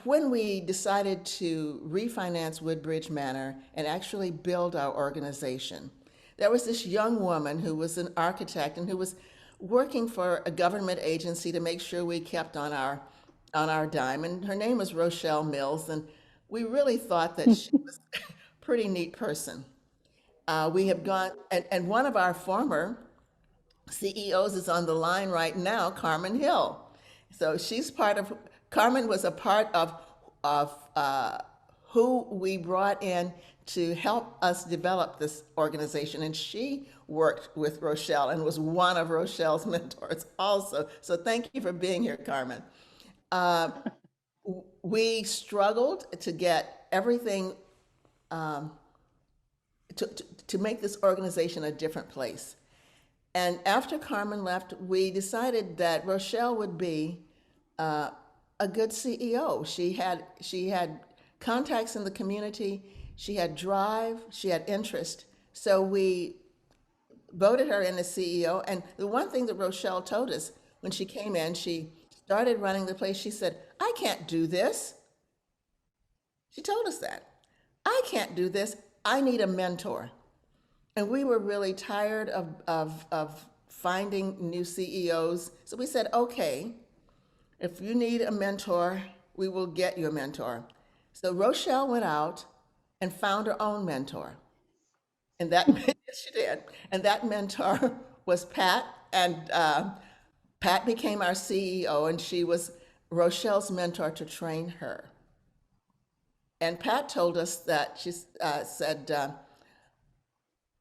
G: when we decided to refinance Woodbridge Manor and actually build our organization, there was this young woman who was an architect and who was working for a government agency to make sure we kept on our dime. And her name was Rochelle Mills, and we really thought that she was a pretty neat person. We have gone, and one of our former CEOs is on the line right now, Carmen Hill. So Carmen was a part of who we brought in to help us develop this organization. And she worked with Rochelle and was one of Rochelle's mentors also. So thank you for being here, Carmen. We struggled to get everything to make this organization a different place. And after Carmen left, we decided that Rochelle would be a good CEO. She had contacts in the community, she had drive, she had interest. So we voted her in as CEO. And the one thing that Rochelle told us when she came in, she started running the place, she said, I can't do this. She told us that. I can't do this. I need a mentor. And we were really tired of finding new CEOs. So we said, okay, if you need a mentor, we will get you a mentor. So Rochelle went out and found her own mentor. And that, yes, she did. And that mentor was Pat. And Pat became our CEO, and she was Rochelle's mentor to train her. And Pat told us that she said,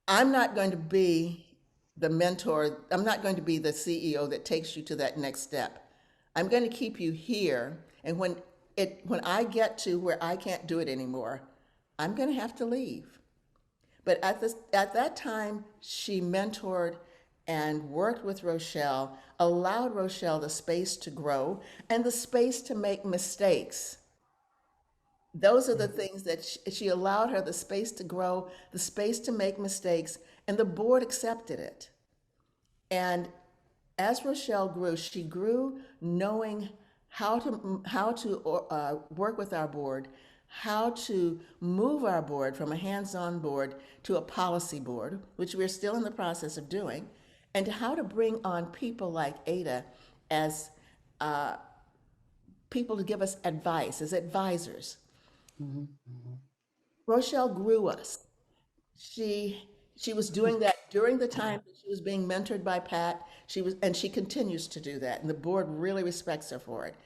G: I'm not going to be the mentor. I'm not going to be the CEO that takes you to that next step. I'm going to keep you here. And when I get to where I can't do it anymore, I'm going to have to leave. But at that time, she mentored and worked with Rochelle, allowed Rochelle the space to grow and the space to make mistakes. Those are the things that she allowed her the space to grow, the space to make mistakes, and the board accepted it. And as Rochelle grew, she grew knowing how to work with our board, how to move our board from a hands-on board to a policy board, which we're still in the process of doing, and how to bring on people like Ada as people to give us advice, as advisors. Mm-hmm. Rochelle grew us. She was doing that during the time that she was being mentored by Pat. And she continues to do that, and the board really respects her for it.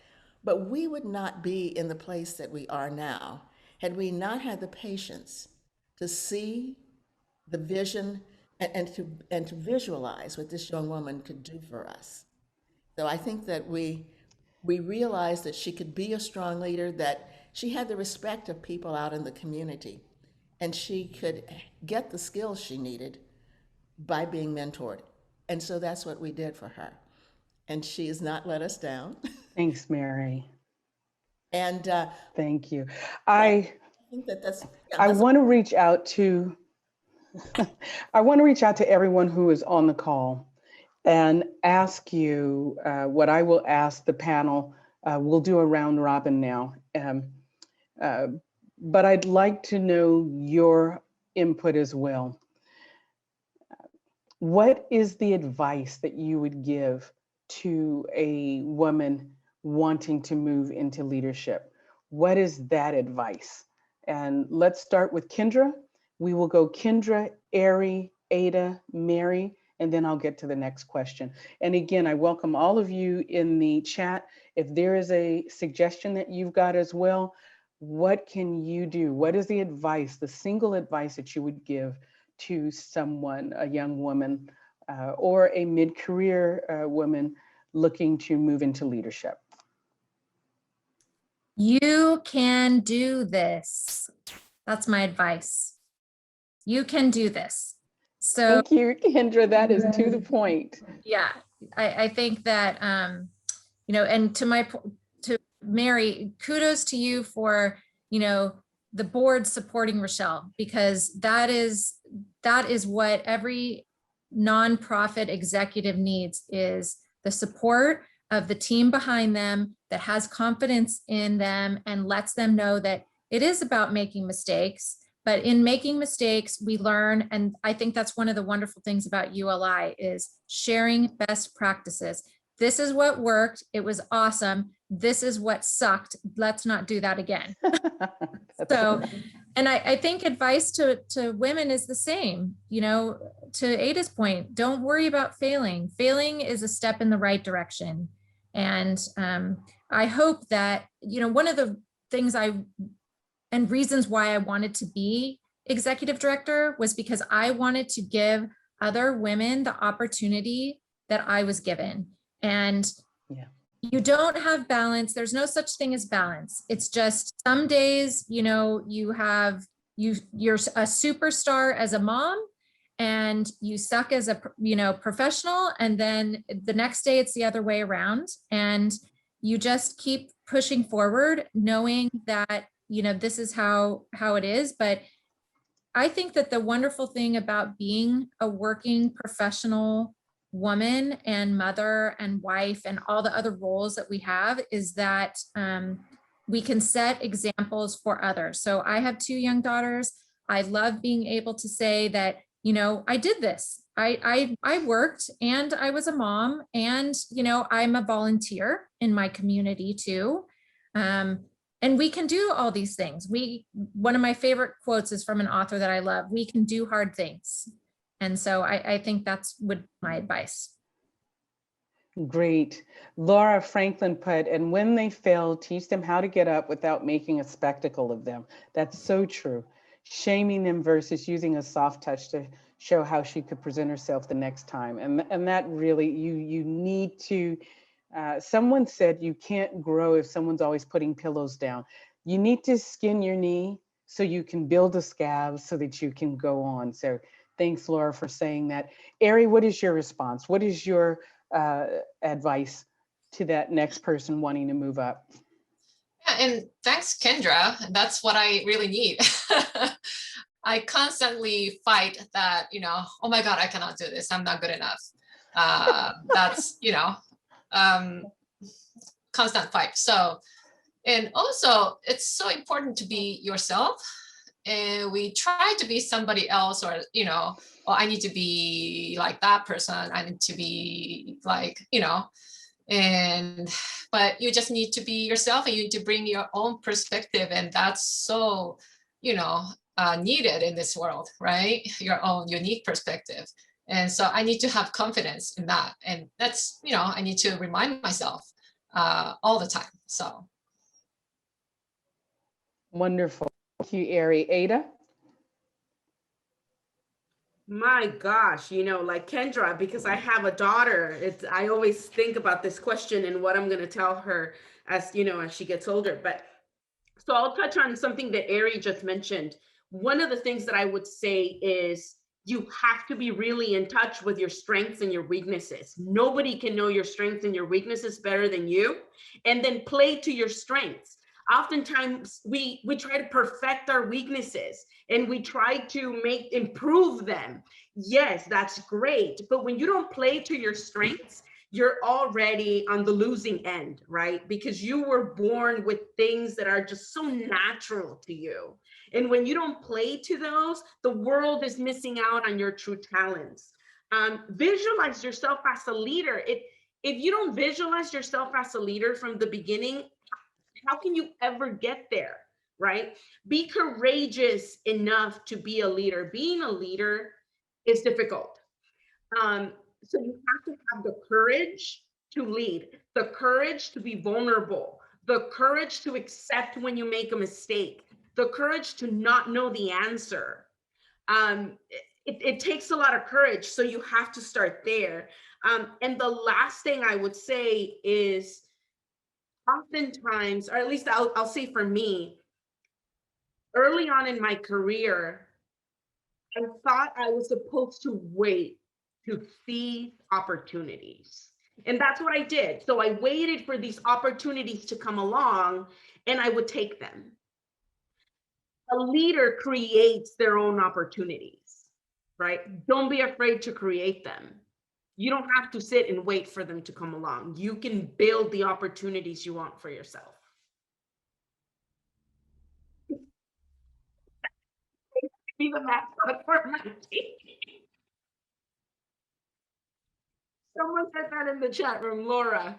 G: But we would not be in the place that we are now had we not had the patience to see the vision and to visualize what this young woman could do for us. So I think that we realized that she could be a strong leader, that she had the respect of people out in the community, and she could get the skills she needed by being mentored. And so that's what we did for her. And she has not let us down.
A: Thanks, Mary.
G: And
A: thank you.
G: I think that's. Yeah,
A: I want to reach out to. I want to reach out to everyone who is on the call and ask you what I will ask the panel. We'll do a round robin now. But I'd like to know your input as well. What is the advice that you would give to a woman wanting to move into leadership? What is that advice? And let's start with Kendra. We will go Kendra, Eri, Ada, Mary, and then I'll get to the next question. And again, I welcome all of you in the chat. If there is a suggestion that you've got as well, what can you do? What is the advice, the single advice that you would give to someone, a young woman or a mid-career woman looking to move into leadership?
E: You can do this. That's my advice. You can do this. So
A: thank you, Kendra. That is to the point.
E: Yeah, I think that, and to Mary, kudos to you for, the board supporting Rochelle, because that is what every nonprofit executive needs, is the support of the team behind them that has confidence in them and lets them know that it is about making mistakes. But in making mistakes, we learn. And I think that's one of the wonderful things about ULI is sharing best practices. This is what worked. It was awesome. This is what sucked. Let's not do that again. So, and I think advice to women is the same, to Ada's point, don't worry about failing. Failing is a step in the right direction. And I hope that, one of the things and reasons why I wanted to be executive director was because I wanted to give other women the opportunity that I was given. And you don't have balance. There's no such thing as balance. It's just some days, you're a superstar as a mom and you suck as a, professional. And then the next day it's the other way around. And you just keep pushing forward, knowing that, this is how it is. But I think that the wonderful thing about being a working professional woman and mother and wife and all the other roles that we have is that we can set examples for others. So I have 2 young daughters. I love being able to say that, I did this. I worked and I was a mom and, I'm a volunteer in my community too. And we can do all these things. One of my favorite quotes is from an author that I love. We can do hard things. And so I think that's my advice.
A: Great. Laura Franklin put, and when they fail, teach them how to get up without making a spectacle of them. That's so true. Shaming them versus using a soft touch to show how she could present herself the next time. And that really, you need to, someone said you can't grow if someone's always putting pillows down. You need to skin your knee so you can build a scab so that you can go on. So thanks, Laura, for saying that. Eri, what is your response? What is your advice to that next person wanting to move up?
D: Yeah, and thanks, Kendra. That's what I really need. I constantly fight that, oh my God, I cannot do this. I'm not good enough. That's, constant fight. So, and also it's so important to be yourself. And we try to be somebody else, or, oh, I need to be like that person. I need to be like, but you just need to be yourself, and you need to bring your own perspective. And that's so, needed in this world, right? Your own unique perspective. And so I need to have confidence in that. And that's, I need to remind myself all the time. So.
A: Wonderful. Thank you, Eri. Ada?
F: My gosh, like Kendra, because I have a daughter, I always think about this question and what I'm going to tell her as she gets older. But so I'll touch on something that Eri just mentioned. One of the things that I would say is you have to be really in touch with your strengths and your weaknesses. Nobody can know your strengths and your weaknesses better than you. And then play to your strengths. Oftentimes we try to perfect our weaknesses and we try to improve them. Yes, that's great. But when you don't play to your strengths, you're already on the losing end, right? Because you were born with things that are just so natural to you. And when you don't play to those, the world is missing out on your true talents. Visualize yourself as a leader. If you don't visualize yourself as a leader from the beginning, how can you ever get there, right? Be courageous enough to be a leader. Being a leader is difficult. So you have to have the courage to lead, the courage to be vulnerable, the courage to accept when you make a mistake, the courage to not know the answer. It takes a lot of courage, so you have to start there. And the last thing I would say is, oftentimes, or at least I'll say for me, early on in my career, I thought I was supposed to wait to see opportunities. And that's what I did. So I waited for these opportunities to come along and I would take them. A leader creates their own opportunities, right? Don't be afraid to create them. You don't have to sit and wait for them to come along. You can build the opportunities you want for yourself. Be the mascot for my team. Someone said that in the chat room, Laura.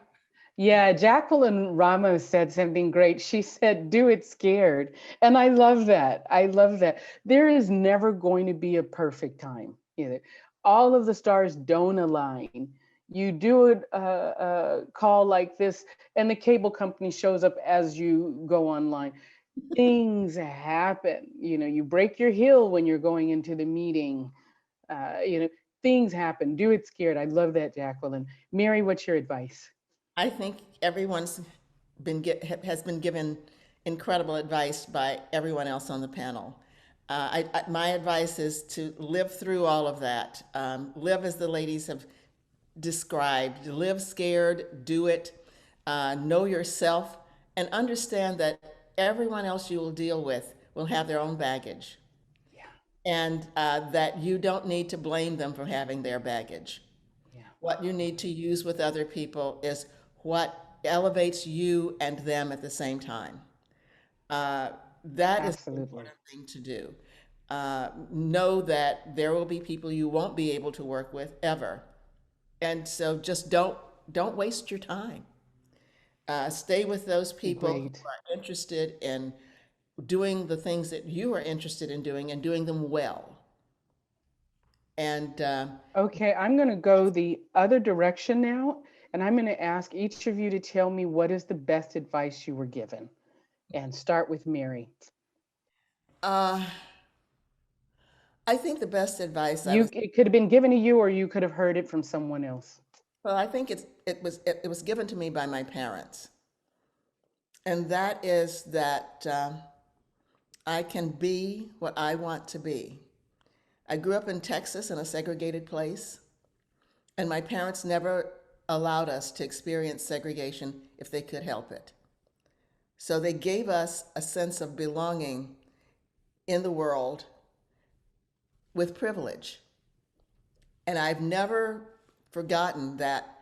A: Yeah, Jacqueline Ramos said something great. She said, do it scared. And I love that. I love that. There is never going to be a perfect time either. All of the stars don't align. You do a call like this and the cable company shows up as you go online. Things happen. You break your heel when you're going into the meeting. Things happen. Do it scared. I love that, Jacqueline. Mary, what's your advice?
G: I think everyone's has been given incredible advice by everyone else on the panel. My advice is to live through all of that. Live as the ladies have described. Live scared, do it, know yourself, and understand that everyone else you will deal with will have their own baggage.
A: Yeah.
G: And that you don't need to blame them for having their baggage.
A: Yeah.
G: What you need to use with other people is what elevates you and them at the same time. That is an
A: Absolutely.
G: important thing to do. Know that there will be people you won't be able to work with ever. And so just don't waste your time. Stay with those people who
A: Great.
G: are interested in doing the things that you are interested in doing and doing them well. And
A: Okay, I'm going to go the other direction now, and I'm going to ask each of you to tell me what is the best advice you were given. And start with Mary.
G: I think the best advice
A: It could have been given to you, or you could have heard it from someone else.
G: well, I think it was given to me by my parents. And that is that I can be what I want to be. I grew up in Texas in a segregated place, and my parents never allowed us to experience segregation if they could help it. So they gave us a sense of belonging in the world with privilege. And I've never forgotten that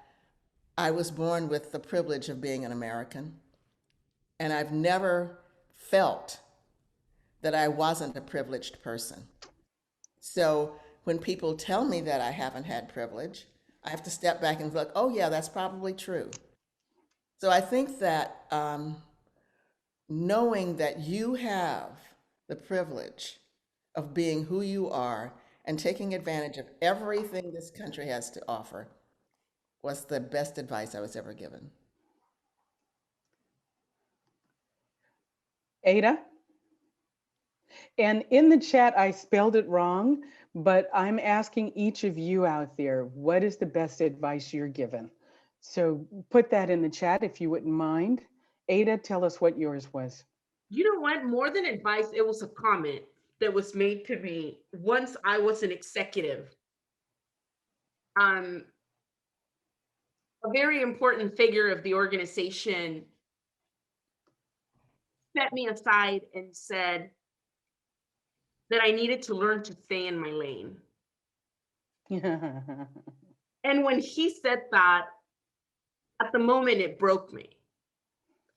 G: I was born with the privilege of being an American. And I've never felt that I wasn't a privileged person. So when people tell me that I haven't had privilege, I have to step back and look, oh yeah, that's probably true. So I think that knowing that you have the privilege of being who you are and taking advantage of everything this country has to offer was the best advice I was ever given.
A: Ada? And in the chat, I spelled it wrong, but I'm asking each of you out there, what is the best advice you're given? So put that in the chat if you wouldn't mind. Ada, tell us what yours was.
F: You know what? More than advice, it was a comment that was made to me once I was an executive. A very important figure of the organization set me aside and said that I needed to learn to stay in my lane. And when he said that, at the moment, it broke me.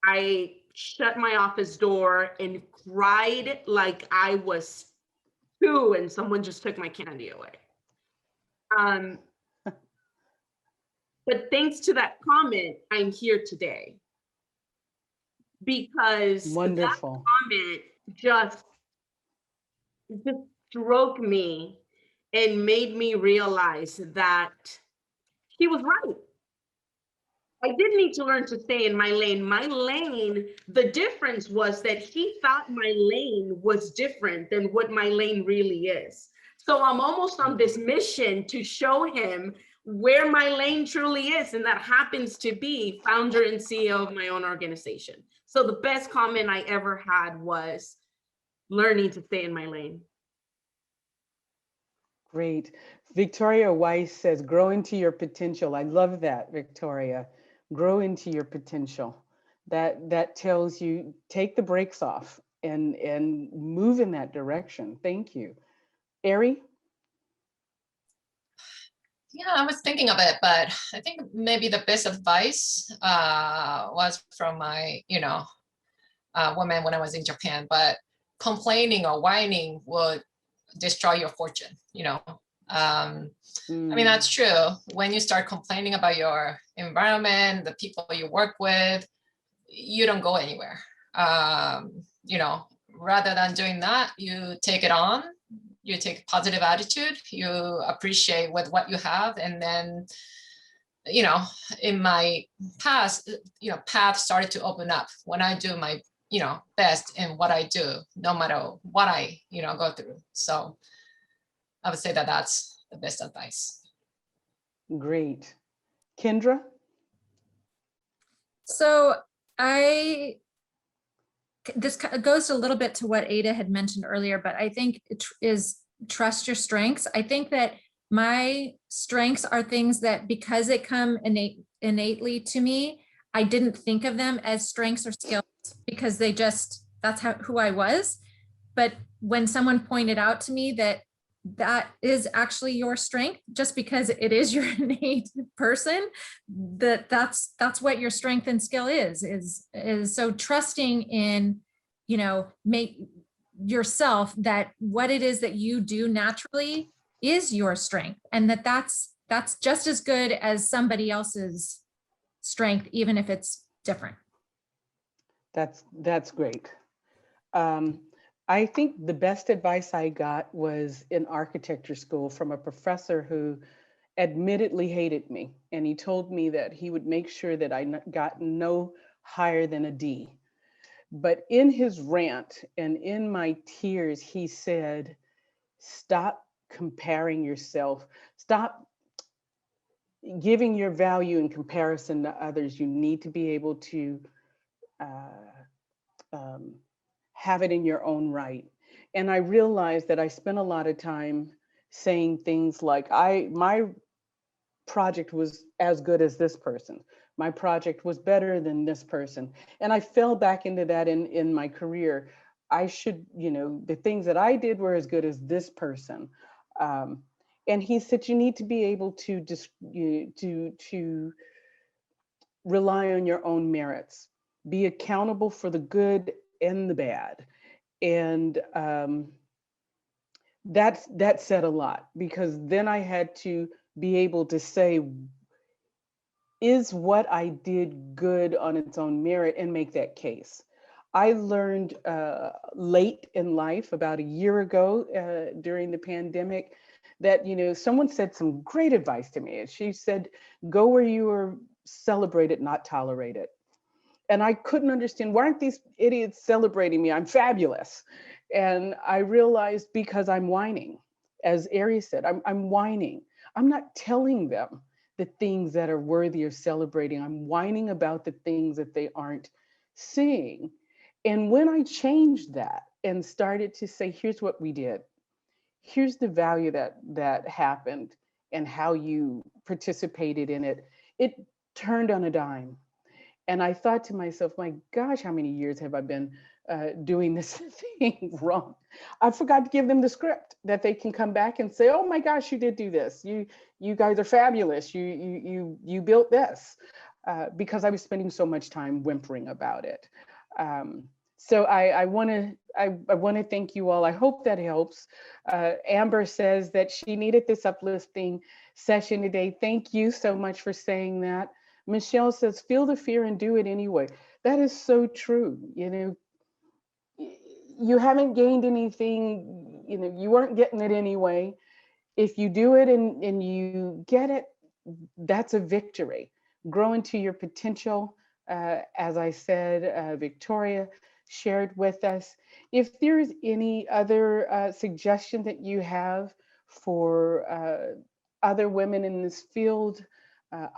F: I shut my office door and cried like I was 2 and someone just took my candy away. But thanks to that comment, I'm here today. Because
A: Wonderful.
F: that comment just stroked me and made me realize that he was right. I did need to learn to stay in my lane. My lane, the difference was that he thought my lane was different than what my lane really is. So I'm almost on this mission to show him where my lane truly is, and that happens to be founder and CEO of my own organization. So the best comment I ever had was learning to stay in my lane.
A: Great. Victoria Weiss says, grow into your potential. I love that, Victoria. Grow into your potential. That tells you, take the brakes off and move in that direction. Thank you. Eri?
D: Yeah, I was thinking of it, but I think maybe the best advice was from my, woman when I was in Japan. But complaining or whining would destroy your fortune. I mean, that's true. When you start complaining about your environment, the people you work with, you don't go anywhere. Rather than doing that, you take it on. You take a positive attitude, you appreciate with what you have. And then, in my past, path started to open up when I do my, best in what I do, no matter what I, go through. So I would say that that's the best advice.
A: Great. Kendra?
E: So this goes a little bit to what Ada had mentioned earlier, but I think it is trust your strengths. I think that my strengths are things that, because they come innately to me, I didn't think of them as strengths or skills because that's who I was. But when someone pointed out to me that is actually your strength, just because it is your innate person, that's what your strength and skill is so trusting in, yourself that what it is that you do naturally is your strength, and that's just as good as somebody else's strength, even if it's different.
A: That's great. I think the best advice I got was in architecture school from a professor who admittedly hated me. And he told me that he would make sure that I got no higher than a D. But in his rant and in my tears, he said, stop comparing yourself. Stop giving your value in comparison to others. You need to be able to have it in your own right. And I realized that I spent a lot of time saying things like, my project was as good as this person. My project was better than this person. And I fell back into that in my career. I should, the things that I did were as good as this person. And he said, you need to be able to to rely on your own merits, be accountable for the good and the bad. And that said a lot, because then I had to be able to say, is what I did good on its own merit, and make that case. I learned late in life, about a year ago during the pandemic, that someone said some great advice to me. And she said, go where you are celebrated, not tolerated. And I couldn't understand, why aren't these idiots celebrating me? I'm fabulous. And I realized, because I'm whining. As Eri said, I'm whining. I'm not telling them the things that are worthy of celebrating. I'm whining about the things that they aren't seeing. And when I changed that and started to say, here's what we did, here's the value that happened and how you participated in it, it turned on a dime. And I thought to myself, my gosh, how many years have I been doing this thing wrong? I forgot to give them the script that they can come back and say, oh my gosh, you did do this. You guys are fabulous. You built this, because I was spending so much time whimpering about it. So I want to thank you all. I hope that helps. Amber says that she needed this uplifting session today. Thank you so much for saying that. Michelle says, feel the fear and do it anyway. That is so true. You haven't gained anything, you weren't getting it anyway. If you do it and you get it, that's a victory. Grow into your potential. As I said, Victoria shared with us. If there's any other suggestion that you have for other women in this field,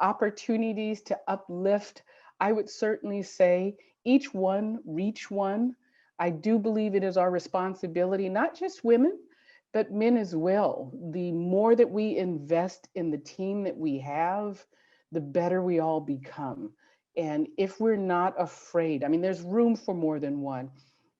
A: opportunities to uplift, I would certainly say each one reach one. I do believe it is our responsibility, not just women, but men as well. The more that we invest in the team that we have, the better we all become. And if we're not afraid, I mean, there's room for more than one.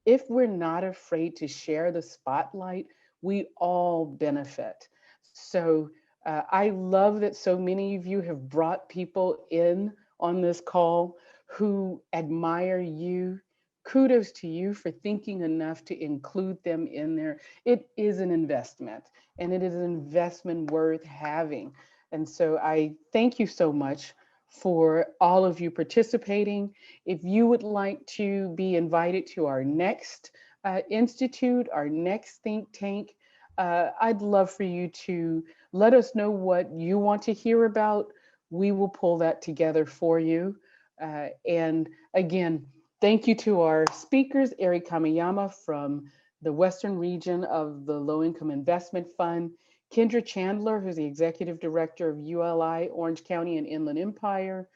A: If we're not afraid to share the spotlight, we all benefit. So I love that so many of you have brought people in on this call who admire you. Kudos to you for thinking enough to include them in there. It is an investment, and it is an investment worth having. And so I thank you so much for all of you participating. If you would like to be invited to our next institute, our next think tank, I'd love for you to let us know what you want to hear about. We will pull that together for you. And again, thank you to our speakers, Eri Kameyama from the Western region of the Low Income Investment Fund, Kendra Chandler, who's the Executive Director of ULI Orange County and Inland Empire,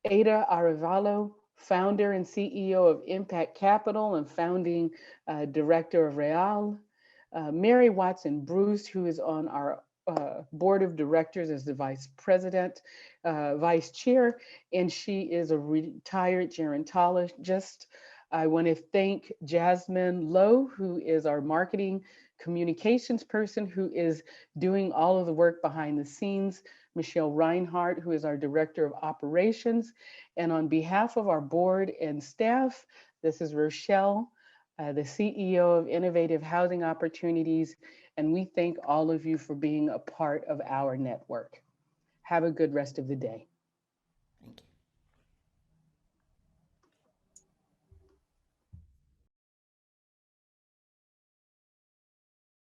A: Ada Arevalo, founder and CEO of Impact Capital and founding director of Real, Mary Watson Bruce, who is on our board of directors as the vice president, vice chair, and she is a retired gerontologist. I want to thank Jasmine Lowe, who is our marketing communications person, who is doing all of the work behind the scenes, Michelle Reinhardt, who is our director of operations. And on behalf of our board and staff, this is Rochelle. the CEO of Innovative Housing Opportunities, and we thank all of you for being a part of our network. Have a good rest of the day.